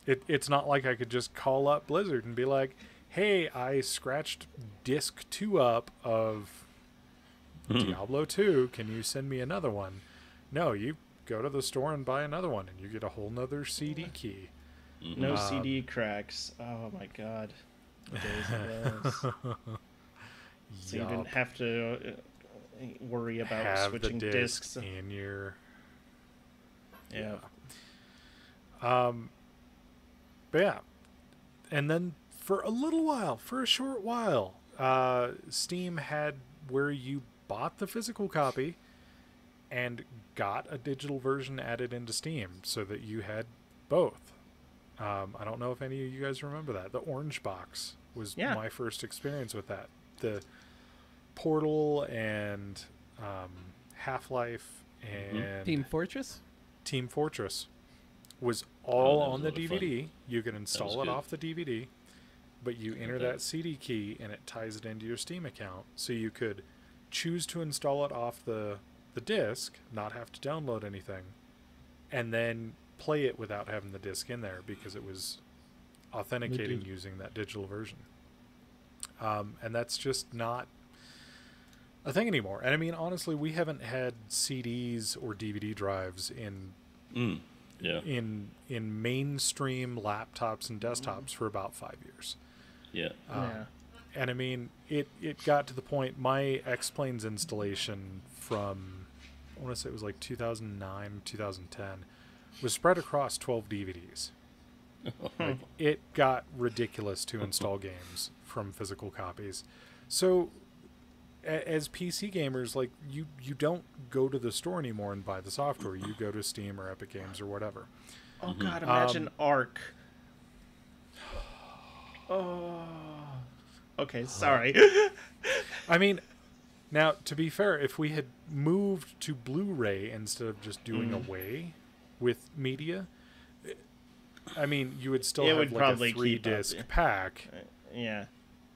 it's not like I could just call up Blizzard and be like, hey, I scratched disc 2 up of Diablo 2. Can you send me another one? No, you go to the store and buy another one, and you get a whole nother CD key. No CD cracks. Oh my god. The days of those. So you didn't have to worry about have switching the discs. in your... Yeah. But yeah. And then for a short while, Steam had where you bought the physical copy and got a digital version added into Steam so that you had both. I don't know if any of you guys remember that. The orange box was my first experience with that. The Portal and Half-Life and Team Fortress? Team Fortress was all on the a lot of DVD. fun. You can install it good. off the DVD, but you enter that CD key and it ties it into your Steam account. So you could choose to install it off the disc, not have to download anything, and then play it without having the disc in there because it was authenticating using that digital version. And that's just not a thing anymore. And I mean, honestly, we haven't had CDs or DVD drives in mainstream laptops and desktops for about 5 years. Yeah. And I mean, it got to the point, my X-Planes installation from, I want to say it was like 2009, 2010, was spread across 12 DVDs. Like, it got ridiculous to install games from physical copies. So as PC gamers, like you don't go to the store anymore and buy the software. You go to Steam or Epic Games or whatever. Oh god, imagine Arc. Oh. Okay, sorry. I mean, now, to be fair, if we had moved to Blu-ray instead of just doing away with media, I mean, you would still have like a 3-disc pack. Yeah.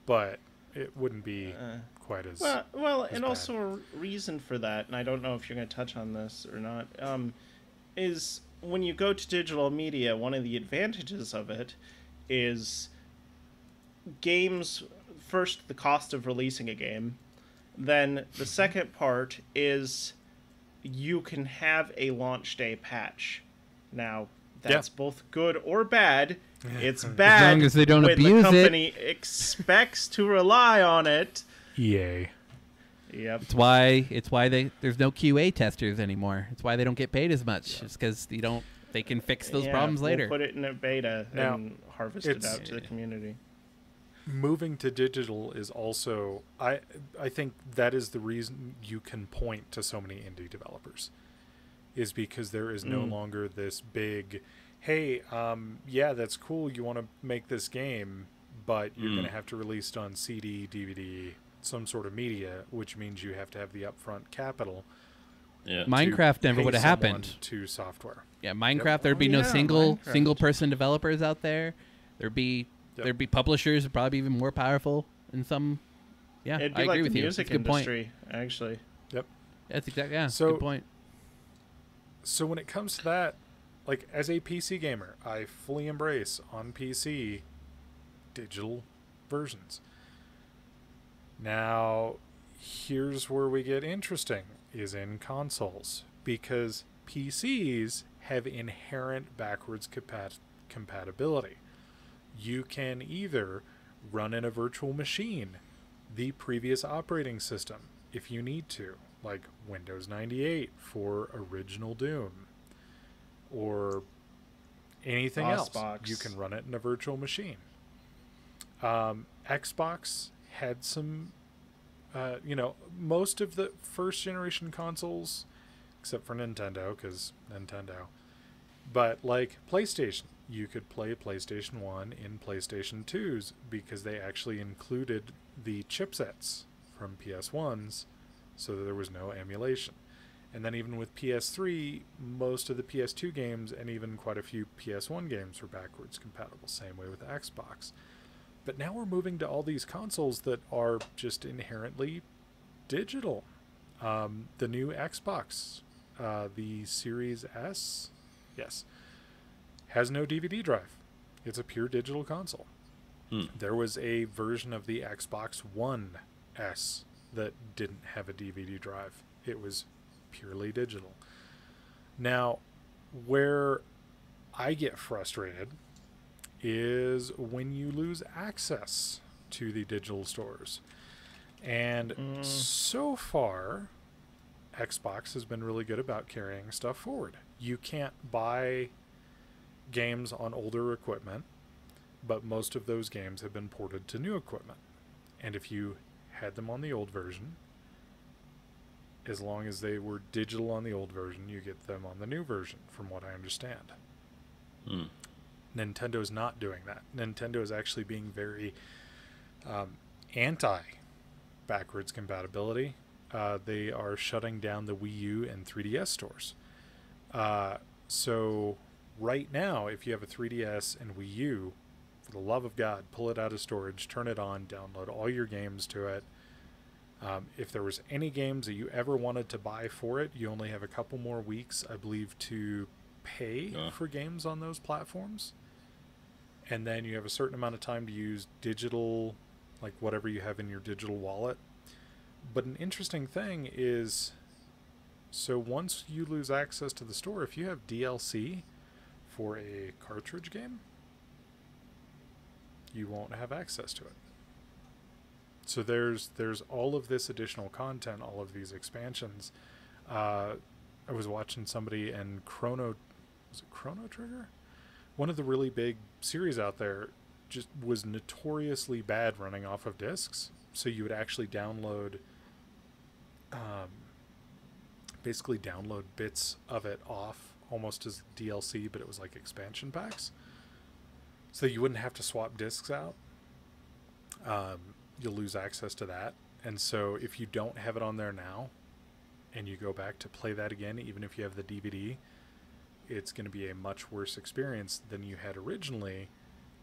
But it wouldn't be quite as well, as and bad. also a reason for that, and I don't know if you're going to touch on this or not, is when you go to digital media, one of the advantages of it is games, first, the cost of releasing a game, then the second part is you can have a launch day patch. Now, that's both good or bad. It's bad as long as they don't when abuse the company expects to rely on it. EA. Yep. It's why there's no QA testers anymore. It's why they don't get paid as much. It's because they can fix those problems later. We'll put it in a beta Now, and harvest it out to the community. Moving to digital is also, I think that is the reason you can point to so many indie developers, is because there is no longer this big, hey, yeah, that's cool, you want to make this game, but you're going to have to release it on CD, DVD, some sort of media, which means you have to have the upfront capital. Yeah. Minecraft never would have happened to software. Yeah, Minecraft, there'd be no single person developers out there. There'd be publishers, probably even more powerful in some. Yeah, It'd be I agree like with the you. music That's a good point. industry, actually. Yep. That's exactly So- good point. So when it comes to that, like as a PC gamer, I fully embrace on PC digital versions. Now, here's where we get interesting, is in consoles, because PCs have inherent backwards compatibility. You can either run in a virtual machine the previous operating system if you need to. like Windows 98 for original Doom, or anything else. DOSBox. You can run it in a virtual machine. Xbox had some, most of the first generation consoles, except for Nintendo, because Nintendo. But like PlayStation, you could play PlayStation 1 in PlayStation 2s because they actually included the chipsets from PS1s, so that there was no emulation. And then even with PS3, most of the PS2 games and even quite a few PS1 games were backwards compatible. Same way with Xbox. But now we're moving to all these consoles that are just inherently digital. The new Xbox, the Series S, yes, has no DVD drive. It's a pure digital console. There was a version of the Xbox One S that didn't have a DVD drive. It was purely digital. Now, where I get frustrated is when you lose access to the digital stores. And so far, Xbox has been really good about carrying stuff forward. You can't buy games on older equipment, but most of those games have been ported to new equipment. And if you had them on the old version, as long as they were digital on the old version, you get them on the new version, from what I understand. Nintendo is not doing that. Nintendo is actually being very anti-backwards compatibility. They are shutting down the Wii U and 3DS stores. So right now, if you have a 3DS and Wii U, for the love of God, pull it out of storage, turn it on, download all your games to it. If there was any games that you ever wanted to buy for it, you only have a couple more weeks, I believe, to pay for games on those platforms. And then you have a certain amount of time to use digital, like whatever you have in your digital wallet. But an interesting thing is, so once you lose access to the store, if you have DLC for a cartridge game, you won't have access to it. So there's all of this additional content, all of these expansions. I was watching somebody, and was it Chrono Trigger? One of the really big series out there just was notoriously bad running off of discs. So you would actually download, basically download bits of it off almost as DLC, but it was like expansion packs. So you wouldn't have to swap discs out. You'll lose access to that. And so if you don't have it on there now and you go back to play that again, even if you have the DVD, it's going to be a much worse experience than you had originally,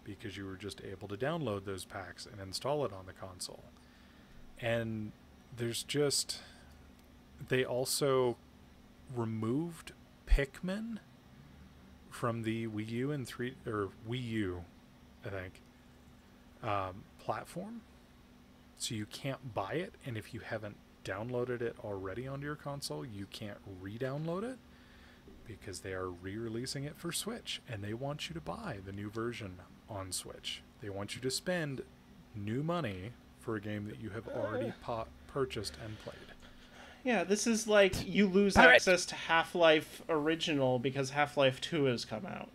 because you were just able to download those packs and install it on the console. And there's just, they also removed Pikmin from the Wii U and Wii U, I think, platform. So you can't buy it, and if you haven't downloaded it already onto your console, you can't re-download it, because they are re-releasing it for Switch, and they want you to buy the new version on Switch. They want you to spend new money for a game that you have already purchased and played. Yeah, this is like you lose access to Half-Life Original because Half-Life 2 has come out.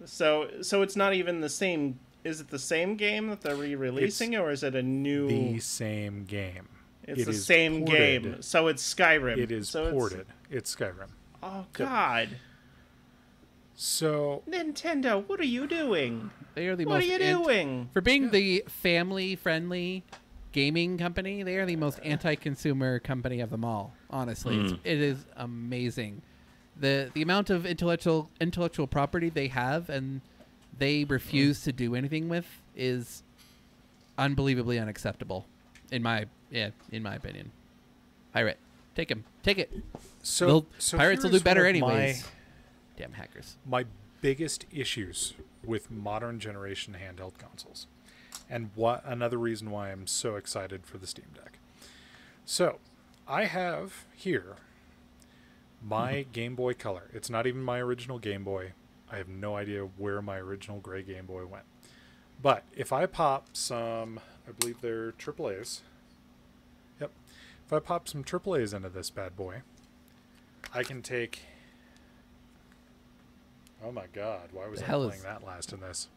So it's not even the same. Is it the same game that they're re-releasing, or is it a new? The same game. It's the same game. So it's Skyrim. It is ported. It's Skyrim. Oh God. So Nintendo, what are you doing? They are the What most are you doing? For being the family-friendly gaming company, they are the most anti-consumer company of them all. Honestly, it is amazing. The amount of intellectual property they have and they refuse to do anything with is unbelievably unacceptable, in my opinion. Pirate, take him, take it. So pirates will do better anyways. Damn hackers. My biggest issues with modern generation handheld consoles, and another reason why I'm so excited for the Steam Deck. So I have here my Game Boy Color. It's not even my original Game Boy. I have no idea where my original gray Game Boy went. But if I pop some, I believe they're AAAs. Yep. if I pop some AAAs into this bad boy, I can take... Oh my god, why was I playing that last in this?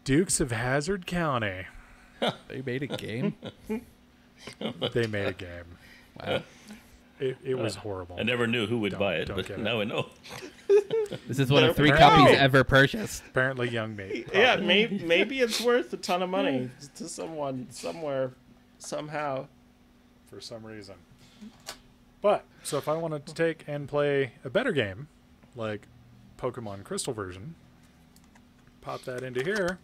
Dukes of Hazzard County. They made a game? They made a game. Wow. It was horrible. I never knew who would buy it, but now I know. This is one of 3 copies ever purchased. Apparently young me. Yeah, maybe it's worth a ton of money to someone, somewhere, somehow. For some reason. But, so if I wanted to take and play a better game, like Pokemon Crystal version, pop that into here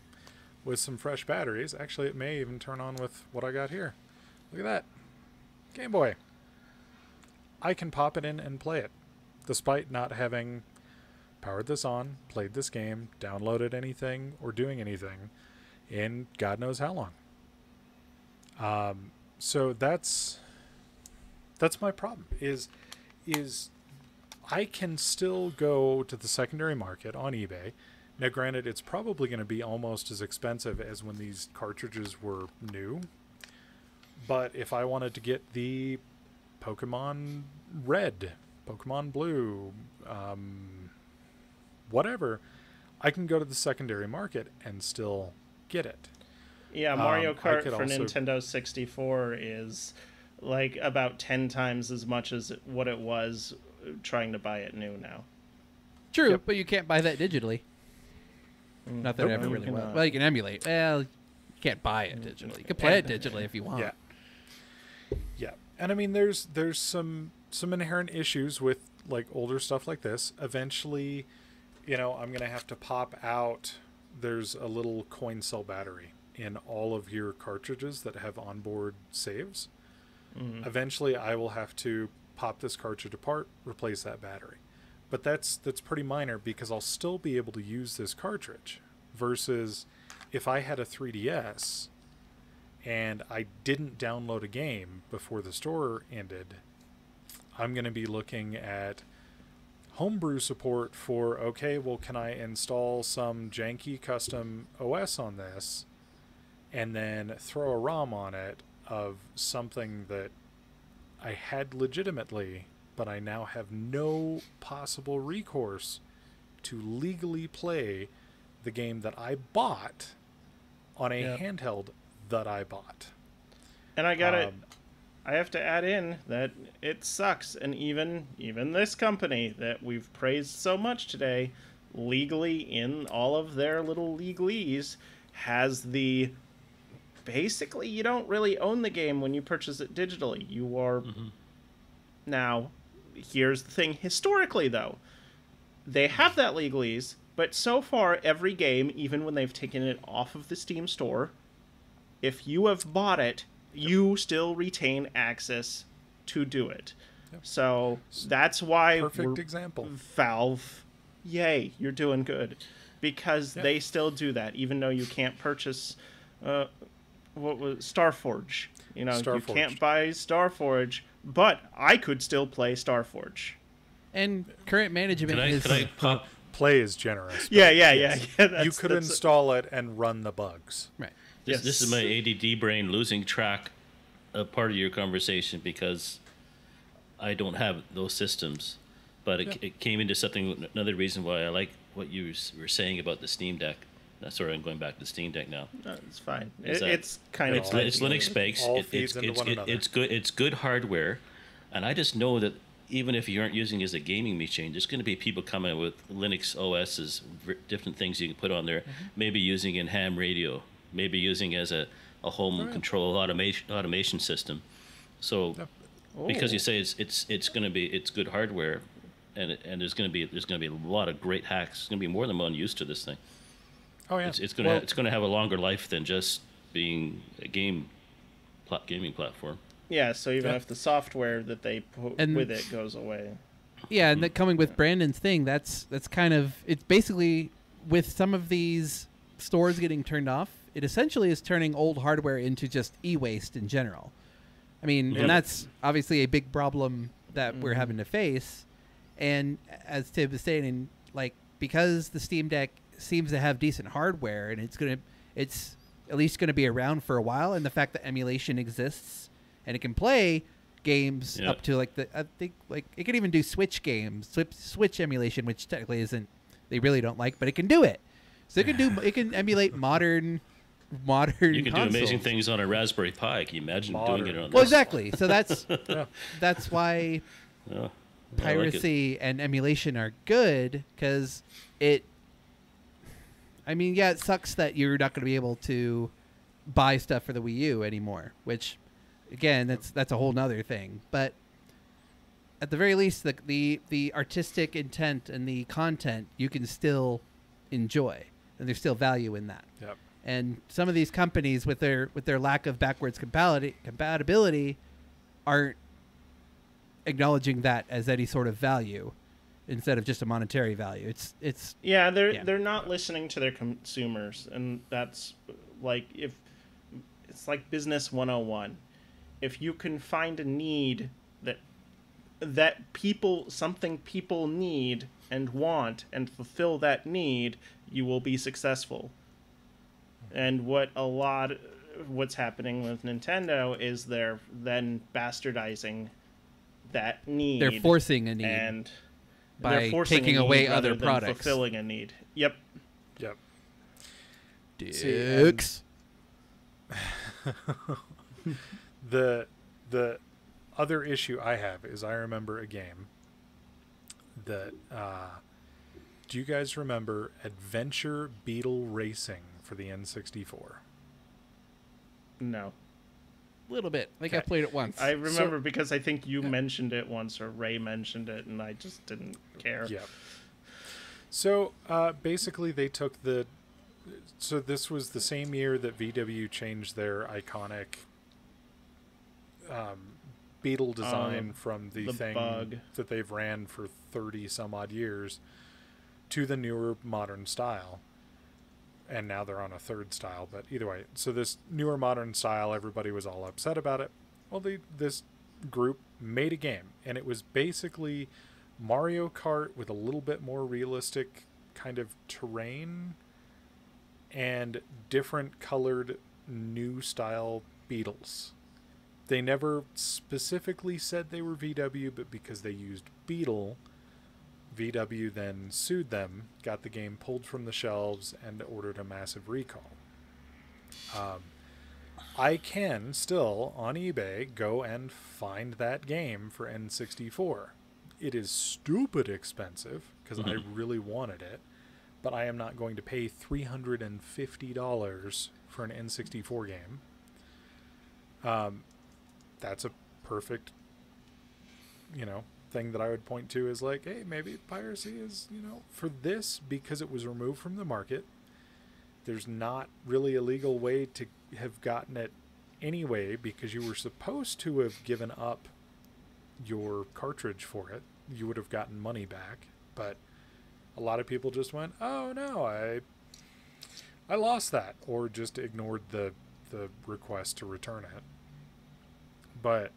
with some fresh batteries. Actually, it may even turn on with what I got here. Look at that. Game Boy. I can pop it in and play it, despite not having powered this on, played this game, downloaded anything, or doing anything in God knows how long. So that's my problem, is I can still go to the secondary market on eBay. Now, granted, it's probably going to be almost as expensive as when these cartridges were new. But if I wanted to get the Pokemon Red, Pokemon Blue, whatever, I can go to the secondary market and still get it. Yeah, Mario Kart for Nintendo 64 is like about 10 times as much as what it was trying to buy it new now. True, Yep. but you can't buy that digitally. Not that it ever really was. Well, you can emulate. Well, you can't buy it digitally. You can play it digitally if you want. Yeah. Yeah. And I mean, there's some inherent issues with like older stuff like this. Eventually, I'm going to have to pop out. There's a little coin cell battery in all of your cartridges that have onboard saves. Mm-hmm. Eventually, I will have to pop this cartridge apart, replace that battery. But that's pretty minor because I'll still be able to use this cartridge versus if I had a 3DS and I didn't download a game before the store ended, I'm going to be looking at homebrew support for, okay, well, can I install some janky custom OS on this and then throw a ROM on it of something that I had legitimately, but I now have no possible recourse to legally play the game that I bought on a handheld that I bought. And I have to add in that it sucks, and even this company that we've praised so much today, legally in all of their little legalese, has the... Basically, you don't really own the game when you purchase it digitally. You are... Mm-hmm. Now, here's the thing. Historically, though, they have that legalese, but so far, every game, even when they've taken it off of the Steam store, if you have bought it, you still retain access to do it. Yep. So that's why perfect example. Valve, yay, you're doing good. Because they still do that, even though you can't purchase what was Starforge. You can't buy Starforge, but I could still play Starforge. And current management is... Play is generous. Yeah. You could install it and run the bugs. Right. This is my ADD brain losing track of part of your conversation because I don't have those systems. But it came into something, another reason why I like what you were saying about the Steam Deck. Sorry, I'm going back to the Steam Deck now. No, it's fine. It's kind of... It's Linux based. It's good hardware. And I just know that even if you aren't using it as a gaming machine, there's going to be people coming with Linux OSs, different things you can put on there, maybe using in ham radio, maybe using as a home control automation system. So because you say it's good hardware, and there's going to be a lot of great hacks. There's going to be more than one use to this thing. Oh yeah, it's going to have a longer life than just being a gaming platform. Yeah, so even if the software that they put with it goes away. Yeah, and that coming with Brandon's thing, that's kind of... It's basically, with some of these stores getting turned off, it essentially is turning old hardware into just e-waste in general. I mean, and that's obviously a big problem that we're having to face. And as Tim was saying, because the Steam Deck seems to have decent hardware, and it's at least going to be around for a while, and the fact that emulation exists and it can play games Yep. up to like I think like it can even do Switch games, Switch emulation, which technically isn't, they really don't like, but it can do it. So it can emulate modern You can consoles. do amazing things on a Raspberry Pi. Can you imagine doing it on Well, this? exactly. So that's Yeah. that's why Yeah, I like it. piracy and emulation are good, because it. I mean, yeah, it sucks that you're not going to be able to buy stuff for the Wii U anymore, which, again, that's a whole nother thing. But at the very least, the artistic intent and the content you can still enjoy, and there's still value in that. Yep. And some of these companies, with their lack of backwards compatibility, aren't acknowledging that as any sort of value, instead of just a monetary value. It's Yeah, they're Yeah. they're not listening to their consumers, and that's like, if it's like business 101. If you can find a need that something people need and want, and fulfill that need, you will be successful. And what's happening with Nintendo is they're then bastardizing that need. they're forcing a need and by they're forcing taking a need away rather other than products. fulfilling a need. Yep. Yep. Dicks. The other issue I have is I remember a game that do you guys remember Adventure Beetle Racing for the N64? No. A little bit. I think I Okay. played it once. I remember because I think you mentioned it once, or Ray mentioned it, and I just didn't care. Yeah. So basically they took so this was the same year that VW changed their iconic Beetle design from the thing bug that they've ran for 30 some odd years to the newer modern style. And now they're on a third style, but either way. So this newer modern style, everybody was all upset about it. Well, this group made a game, and it was basically Mario Kart with a little bit more realistic kind of terrain and different colored new style Beetles. They never specifically said they were VW, but because they used Beetle, VW then sued them, got the game pulled from the shelves, and ordered a massive recall. I can still, on eBay, go and find that game for N64. It is stupid expensive, because I really wanted it, but I am not going to pay $350 for an N64 game. That's a perfect, thing that I would point to is like, hey, maybe piracy is, for this, because it was removed from the market, there's not really a legal way to have gotten it anyway, because you were supposed to have given up your cartridge for it. You would have gotten money back, but a lot of people just went, oh no, I lost that, or just ignored the request to return it. But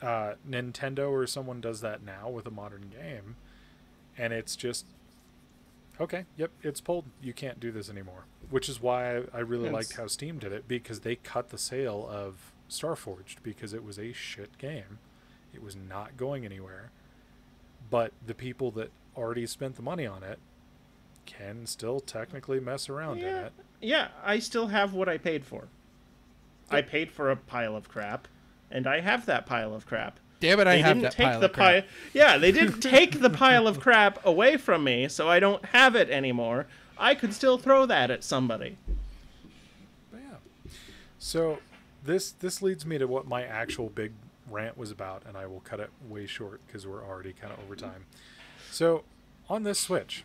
Nintendo or someone does that now with a modern game, and it's just, okay, yep, it's pulled. You can't do this anymore. Which is why I really liked how Steam did it, because they cut the sale of Starforged, because it was a shit game. It was not going anywhere. But the people that already spent the money on it can still technically mess around in it. Yeah, I still have what I paid for. I paid for a pile of crap, and I have that pile of crap. Damn it, I have that pile of crap. Yeah, they didn't take the pile of crap away from me, so I don't have it anymore. I could still throw that at somebody. But yeah. So this leads me to what my actual big rant was about, and I will cut it way short because we're already kind of over time. So on this Switch,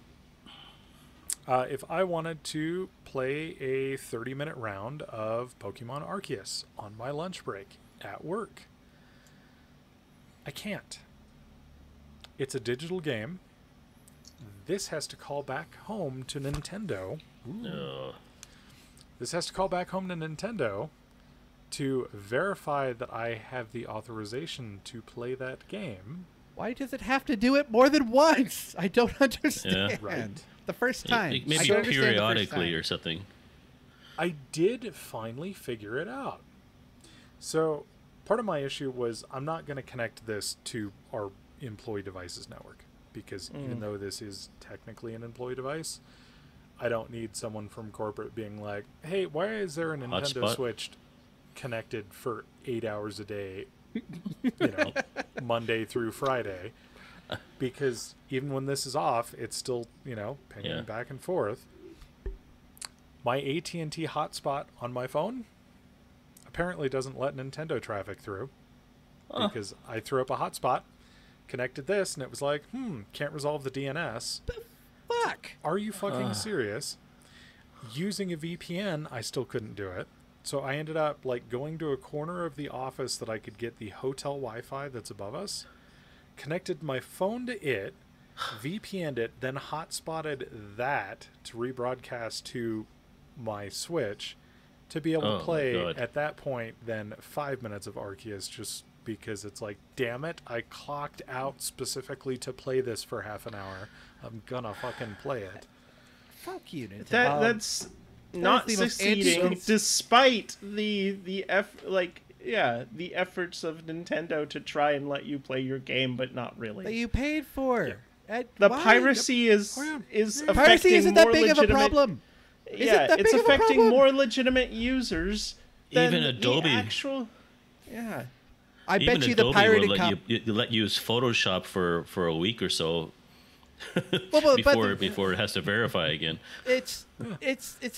if I wanted to play a 30-minute round of Pokemon Arceus on my lunch break at work, I can't. It's a digital game. This has to call back home to Nintendo. This has to call back home to Nintendo to verify that I have the authorization to play that game. Why does it have to do it more than once? I don't understand. Yeah. Right. The first time. Maybe I can understand the first periodically time. or something. I did finally figure it out. So, part of my issue was I'm not going to connect this to our employee devices network because even though this is technically an employee device, I don't need someone from corporate being like, hey, why is there a Nintendo Hotspot? Switch connected for 8 hours a day, Monday through Friday? Because even when this is off, it's still, pinging back and forth. My AT&T hotspot on my phone apparently doesn't let Nintendo traffic through because I threw up a hotspot, connected this, and it was like, can't resolve the DNS. Fuck. Are you fucking serious? Using a VPN, I still couldn't do it. So I ended up going to a corner of the office that I could get the hotel Wi-Fi that's above us, connected my phone to it, VPN'd it, then hotspotted that to rebroadcast to my Switch to be able to play at that point then 5 minutes of Arceus just because it's like, damn it, I clocked out specifically to play this for half an hour. I'm gonna fucking play it. Fuck you, Nintendo. That's not the most succeeding despite the efforts of Nintendo to try and let you play your game, but not really. That you paid for. The piracy is affecting Piracy isn't that more big of a legitimate- problem. Yeah, it's affecting more legitimate users than Even Adobe. the actual. Yeah. I Even bet you the Adobe pirated will copy. let you use Photoshop for a week or so Well, before it has to verify again. It's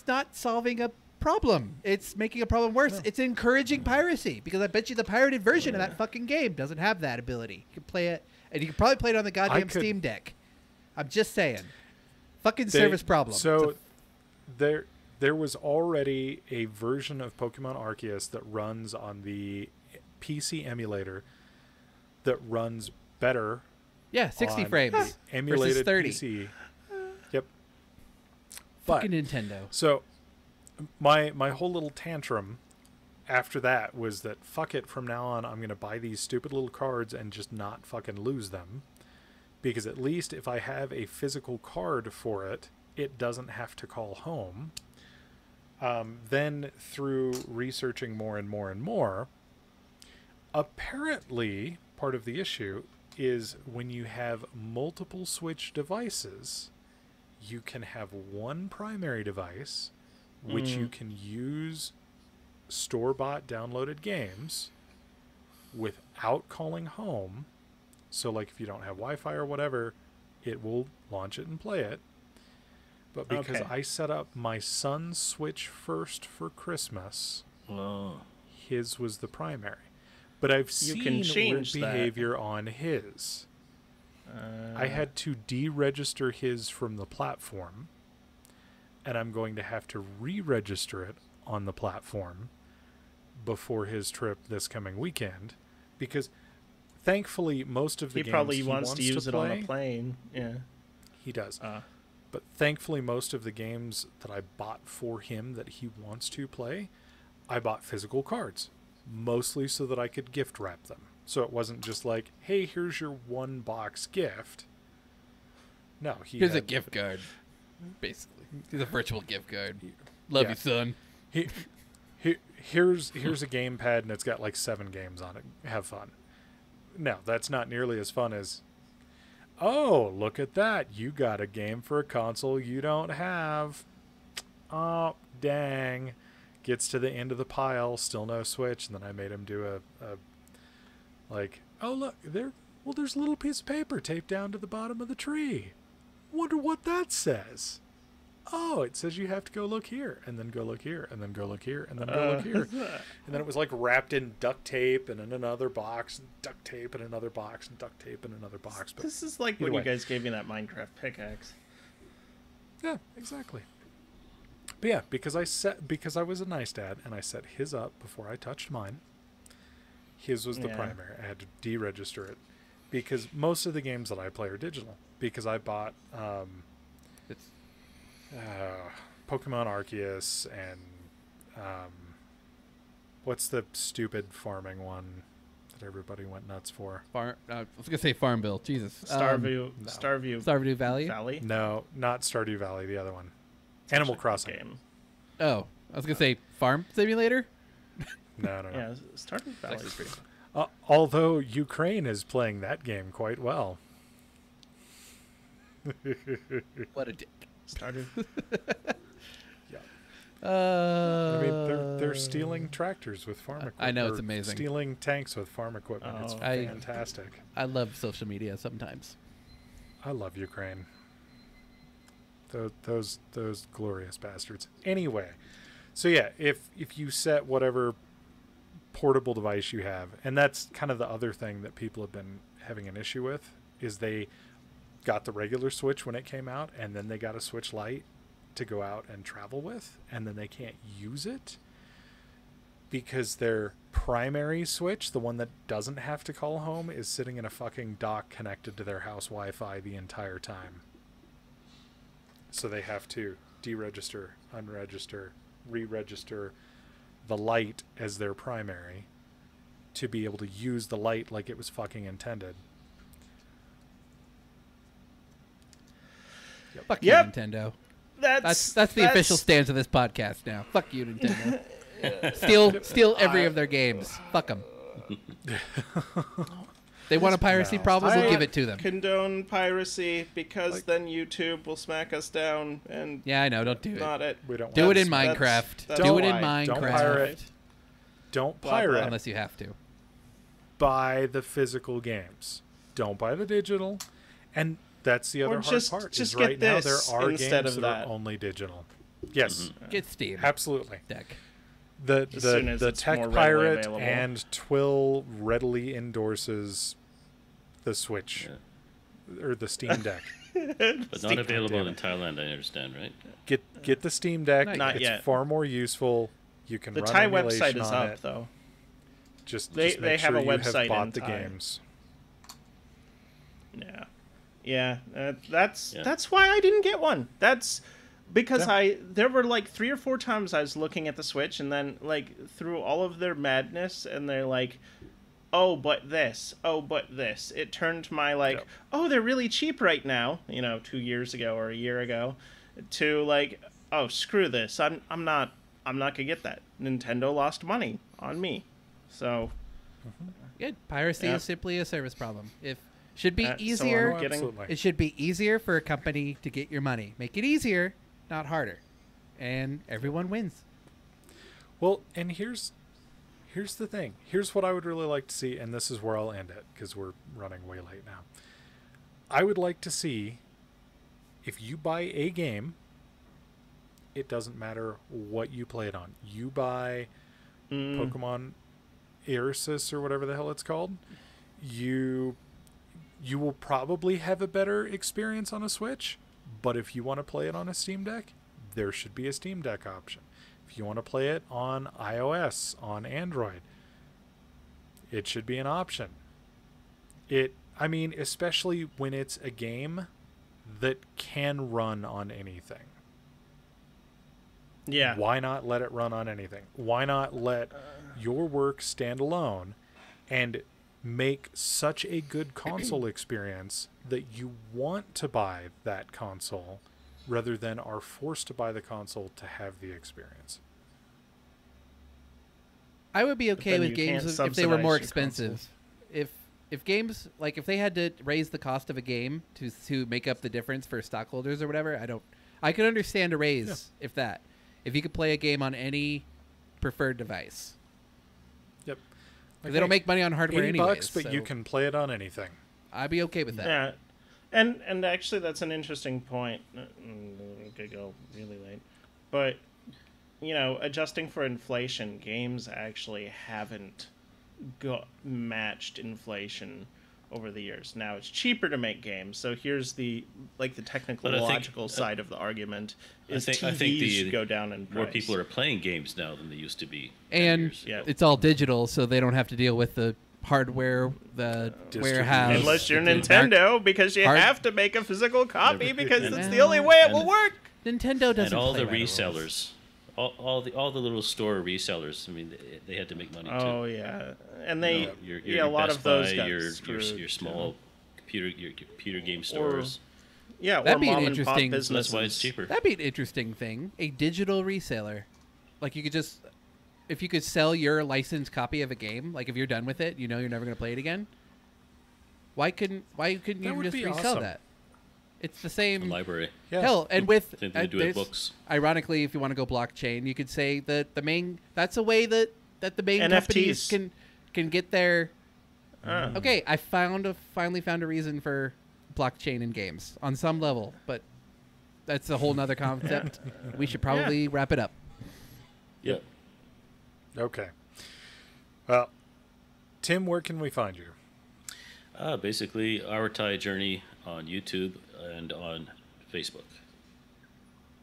not solving a problem. It's making a problem worse. It's encouraging piracy because I bet you the pirated version of that fucking game doesn't have that ability. You can play it, and you can probably play it on the goddamn Steam Deck. I'm just saying. Fucking service problem. So there was already a version of Pokemon Arceus that runs on the PC emulator that runs better. Yeah, 60 on frames the emulated versus 30. PC. Yep. Fucking Nintendo. So my whole little tantrum after that was that fuck it, from now on I'm going to buy these stupid little cards and just not fucking lose them. Because at least if I have a physical card for it, it doesn't have to call home. Then through researching more and more and more, apparently part of the issue is when you have multiple Switch devices, you can have one primary device which you can use store-bought downloaded games without calling home. So if you don't have Wi-Fi or whatever, it will launch it and play it. But because I set up my son's Switch first for Christmas, his was the primary. But I've seen weird behavior on his. I had to deregister his from the platform, and I'm going to have to re-register it on the platform before his trip this coming weekend, because thankfully most of the games probably wants to use it play, on a plane. Yeah, he does. But thankfully most of the games that I bought for him that he wants to play, I bought physical cards, mostly so that I could gift wrap them. So it wasn't just like, hey, here's your one box gift. No, here's a gift card, basically. Here's a virtual gift card. Love you, son. Here's a gamepad and it's got 7 games on it. Have fun. No, that's not nearly as fun as, oh, look at that. You got a game for a console you don't have. Oh, dang. Gets to the end of the pile, still no Switch, and then I made him do oh, look, there's a little piece of paper taped down to the bottom of the tree. Wonder what that says. Oh, it says you have to go look here, and then go look here, and then go look here, and then go look here. And then it was wrapped in duct tape and in another box, and duct tape in another box, and duct tape in another box. But this is like when you guys gave me that Minecraft pickaxe. Yeah, exactly. But yeah, because I was a nice dad, and I set his up before I touched mine. His was the primary. I had to deregister it because most of the games that I play are digital. Because I bought Pokemon Arceus and what's the stupid farming one that everybody went nuts for? I was gonna say Farmville. Jesus. Starview Valley. No, not Stardew Valley. The other one, Animal Crossing. Game. Oh, I was gonna say Farm Simulator. No. Yeah, Stardew Valley is pretty fun. Although Ukraine is playing that game quite well. What a dick. Stardew. I mean, they're stealing tractors with farm equipment. I know, it's amazing. Stealing tanks with farm equipment. It's fantastic. I love social media sometimes. I love Ukraine. Those glorious bastards. Anyway, so yeah, if you set whatever portable device you have, and that's kind of the other thing that people have been having an issue with, is they got the regular Switch when it came out, and then they got a Switch Lite to go out and travel with, and then they can't use it because their primary Switch, the one that doesn't have to call home, is sitting in a fucking dock connected to their house Wi-Fi the entire time. So they have to deregister, unregister, re-register the Lite as their primary to be able to use the Lite like it was fucking intended. Fuck you, Nintendo. That's the official stance of this podcast now. Fuck you, Nintendo. Steal every of their games. Fuck them. They want a piracy problem, we'll give it to them. Condone piracy because then YouTube will smack us down and yeah, I know. Don't do not it. We don't do it in Minecraft. Do it in Minecraft. Don't pirate. Don't pirate unless you have to. Buy the physical games. Don't buy the digital. And that's the other hard part. Just is right now there are instead games of that are only digital. Yes. Get Steam. Absolutely. Deck. The Tech Pirate and TWIL readily endorses the Switch or the Steam Deck. But not available in Thailand, I understand, right? Get the Steam Deck. Not it's yet. far more useful. You can the run Thai emulation website is on up it. though. Just they make have sure a you website have bought in the Thai. games. Yeah. That's why I didn't get one. That's because there were like 3 or 4 times I was looking at the Switch, and then like through all of their madness, and they're like, oh but this, it turned my oh, they're really cheap right now, 2 years ago or a year ago, to like, oh, screw this, I'm not gonna get that. Nintendo lost money on me. So good. Piracy is simply a service problem. Should be easier. It should be easier for a company to get your money. Make it easier, not harder, and everyone wins. Well, and here's the thing. Here's what I would really like to see, and this is where I'll end it because we're running way late now. I would like to see, if you buy a game, it doesn't matter what you play it on. You buy Pokemon Arceus or whatever the hell it's called. You will probably have a better experience on a Switch, but if you want to play it on a Steam Deck, there should be a Steam Deck option. If you want to play it on iOS, on Android, it should be an option. Especially when it's a game that can run on anything. Yeah. Why not let it run on anything? Why not let your work stand alone and make such a good console experience that you want to buy that console rather than are forced to buy the console to have the experience? I would be okay with games if they were more expensive. If games, like if they had to raise the cost of a game to make up the difference for stockholders or whatever, I could understand a raise if you could play a game on any preferred device. Yep. They don't make money on hardware anyways. $80, but you can play it on anything. I'd be okay with that. Yeah, and actually that's an interesting point. We could go really late, but adjusting for inflation, games actually haven't matched inflation over the years. Now it's cheaper to make games, so here's the technological side of the argument. Is I think go down in price. More people are playing games now than they used to be. And it's all digital, so they don't have to deal with the hardware, the warehouse. Unless you're Nintendo, because you have to make a physical copy because it's the only way it will work. Nintendo doesn't. And all play the resellers. All the little store resellers. I mean, they had to make money too. Oh yeah, and they your a lot Best of those Buy, got your small computer game stores. That'd be mom an and pop interesting. businesses. That's why it's cheaper. That'd be an interesting thing. A digital reseller, like you could just, if you could sell your licensed copy of a game, like if you're done with it, you know you're never going to play it again. Why couldn't you just resell awesome. that? It's the same library. Yeah. Hell, and with Same thing to do with there's- books. Ironically, if you want to go blockchain, you could say that the main that's a way that the main companies NFTs. can get their. Ah. Okay, I finally found a reason for blockchain in games on some level, but that's a whole nother concept. We should probably wrap it up. Yeah. Okay. Well, Tim, where can we find you? Basically, our Thai journey on YouTube and on Facebook.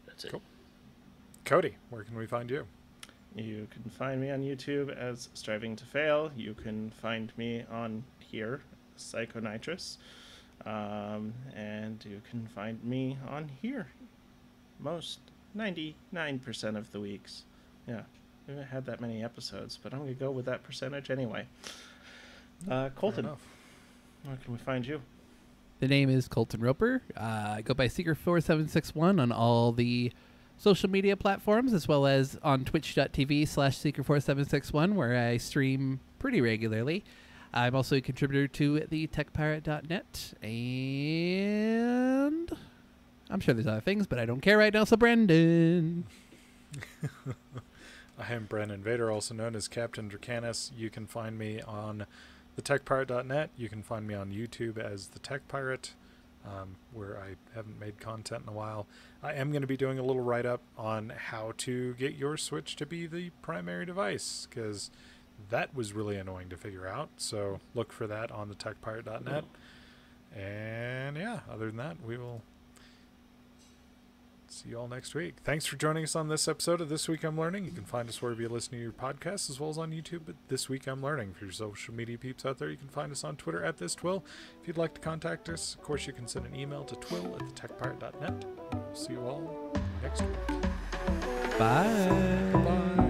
That's it. Cool. Cody, where can we find you? You can find me on YouTube as Striving to Fail. You can find me on here, Psychonitrous. And you can find me on here most 99% of the weeks. Yeah, we haven't had that many episodes, but I'm going to go with that percentage anyway. Colton, enough. where can we find you? The name is Colton Roper. I go by Seeker4761 on all the social media platforms, as well as on twitch.tv/Seeker4761, where I stream pretty regularly. I'm also a contributor to the techpirate.net, and I'm sure there's other things, but I don't care right now, so Brandon. I am Brandon Vader, also known as Captain Dracanis. You can find me on thetechpirate.net. You can find me on YouTube as The Tech Pirate, where I haven't made content in a while. I am going to be doing a little write-up on how to get your Switch to be the primary device, because that was really annoying to figure out. So look for that on thetechpirate.net. And yeah, other than that, we will see you all next week. Thanks for joining us on this episode of This Week I'm Learning. You can find us wherever you listen to your podcasts, as well as on YouTube at This Week I'm Learning. For your social media peeps out there, you can find us on Twitter at ThisTwil. If you'd like to contact us, of course, you can send an email to twil@thetechpirate.net. We'll see you all next week. Bye. Bye.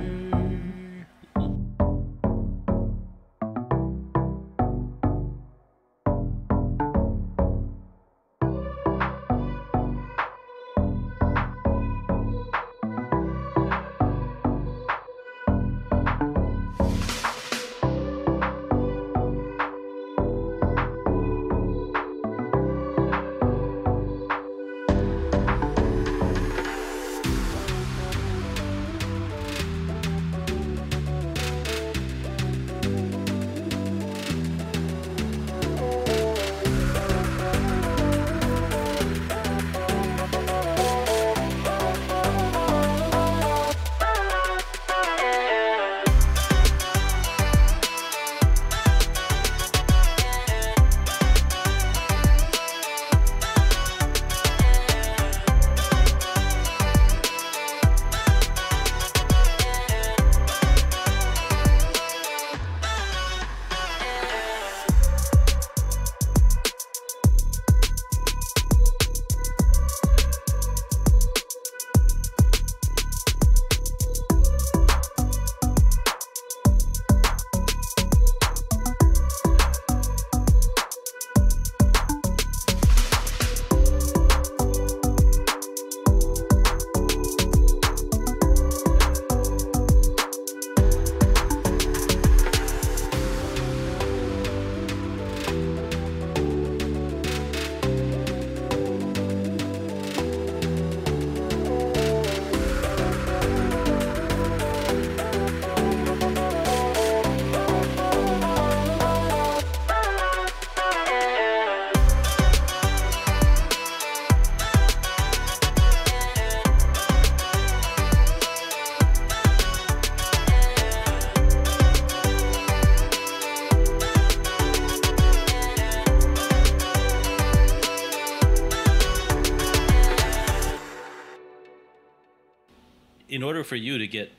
In order for you to get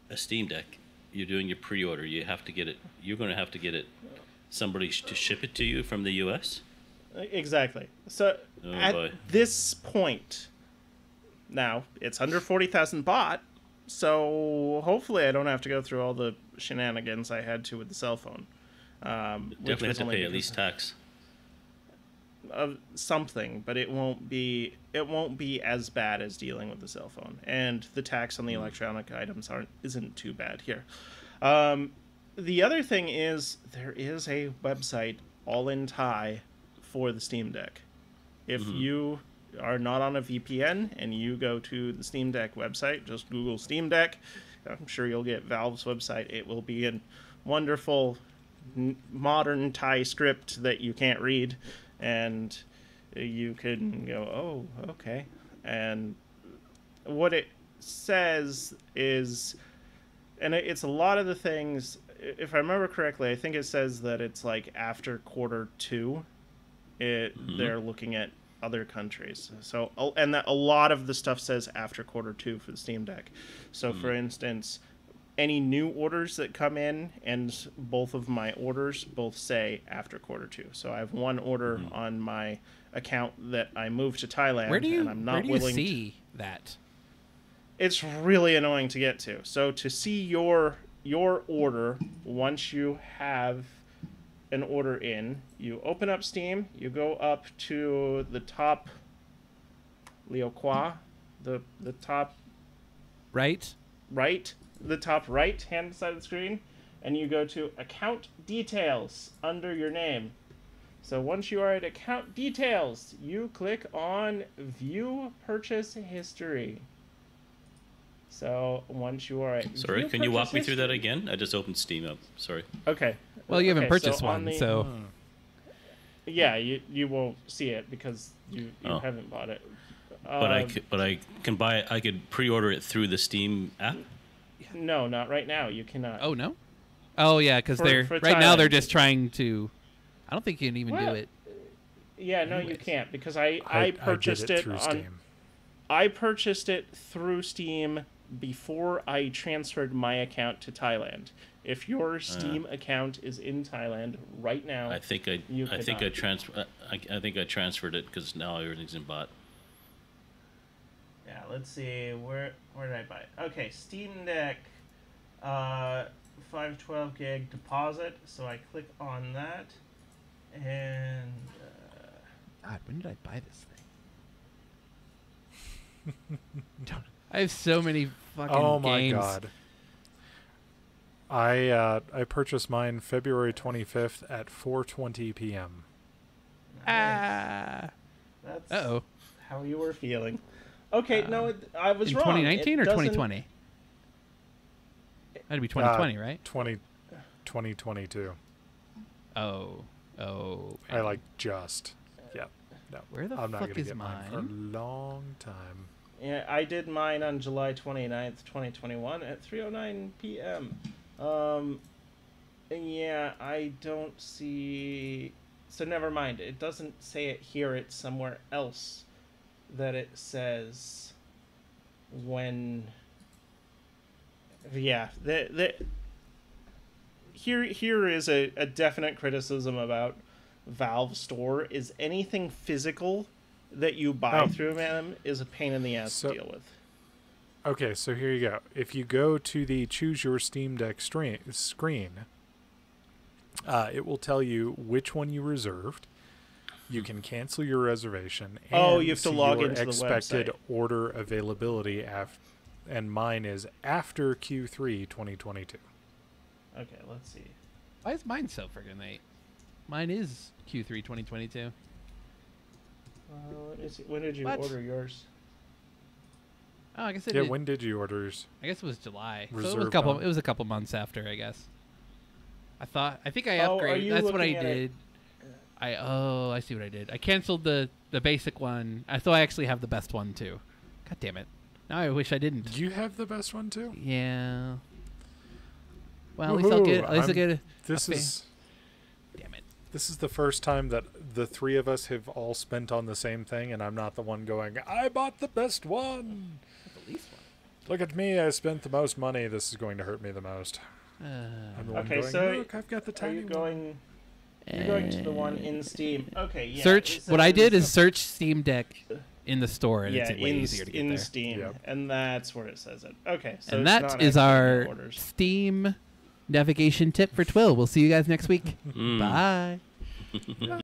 a Steam Deck, you're doing your pre-order. You have to get it. You're going to have to get it. Somebody to ship it to you from the U.S. Exactly. So Oh, at boy. this point, now it's under 40,000 bought. So hopefully I don't have to go through all the shenanigans I had to with the cell phone. Which Definitely have was to only pay at because- least tax. something, but it won't be as bad as dealing with the cell phone, and the tax on the electronic items isn't too bad here. The other thing is there is a website all in Thai for the Steam Deck. If you are not on a VPN and you go to the Steam Deck website, just Google Steam Deck. I'm sure you'll get Valve's website. It will be in wonderful modern Thai script that you can't read, and you can go, oh, okay. And what it says is, and it's a lot of the things, if I remember correctly, I think it says that it's like after Q2, they're looking at other countries. So, and that a lot of the stuff says after Q2 for the Steam Deck. So, for instance, any new orders that come in, and both of my orders both say after Q2. So I have one order on my account that I moved to Thailand, and I'm not willing to see that. It's really annoying to get to. So to see your order, once you have an order in, you open up Steam, you go up to the top, Leo Qua, the top right, the top right hand side of the screen, and you go to account details under your name. So once you are at account details, you click on view purchase history. So once you are at Sorry, can you walk me through that again? I just opened Steam up. Sorry. Okay. Well, you haven't purchased one, so yeah, you won't see it because you haven't bought it. But I can buy it. I could pre-order it through the Steam app. No, not right now. You cannot. Oh no. Oh yeah, because they're for right now Thailand. they're just trying to. I don't think you can even do Well, it. Yeah, no, you can't because I purchased did it through on. Steam. I purchased it through Steam before I transferred my account to Thailand. If your Steam account is in Thailand right now, I think I transferred it because now everything's in bot. Yeah, let's see. Where did I buy it? Okay, Steam Deck, 512 gig deposit. So I click on that, and God, when did I buy this thing? I have so many fucking Oh my games. god. I purchased mine February 25th at 4:20 p.m. Ah. that's Uh-oh. how you were feeling. Okay, no, I was In wrong. 2019 or It doesn't- 2020? That'd be 2020, right? 2022. Oh. I just. Yeah. No. Where the I'm not fuck gonna is get mine for a mine? long time. Yeah, I did mine on July 29th, 2021 at 3:09 p.m. Yeah, I don't see... So never mind. It doesn't say it here. It's somewhere else that it says when... Yeah, here is a definite criticism about Valve Store is anything physical that you buy through them is a pain in the ass to deal with. Okay, so here you go. If you go to the Choose Your Steam Deck screen, it will tell you which one you reserved. You can cancel your reservation. And you have to see log your into the expected website. order availability and mine is after Q3 2022. Okay, let's see. Why is mine so friggin' late? Mine is Q3 2022. Let me see. When did you What? order yours? Oh, I guess it Yeah, did. when did you order yours? I guess it was July. So it Reserve was a couple. on. It was a couple months after, I guess. I think I Oh, are upgraded. you That's what I looking at it? did. I see what I did. I canceled the basic one. I thought I actually have the best one too. God damn it! Now I wish I didn't. You have the best one too? Yeah. Well, at least I'll get. At least I'll get a. This a is Damn it! this is the first time that the three of us have all spent on the same thing, and I'm not the one going, I bought the best one. The least one. Look at me, I spent the most money. This is going to hurt me the most. I'm the one Okay, going, so look, I've got the Are tiny you one. going? You're going to the one in Steam. Okay, yeah. Search. it What I did says- is search Steam Deck in the store, and yeah, it's way easier to get in there. Steam, Yep. and that's where it says it. Okay, so And it's that not is actually in our your orders. Steam navigation tip for TWIL. We'll see you guys next week. Bye.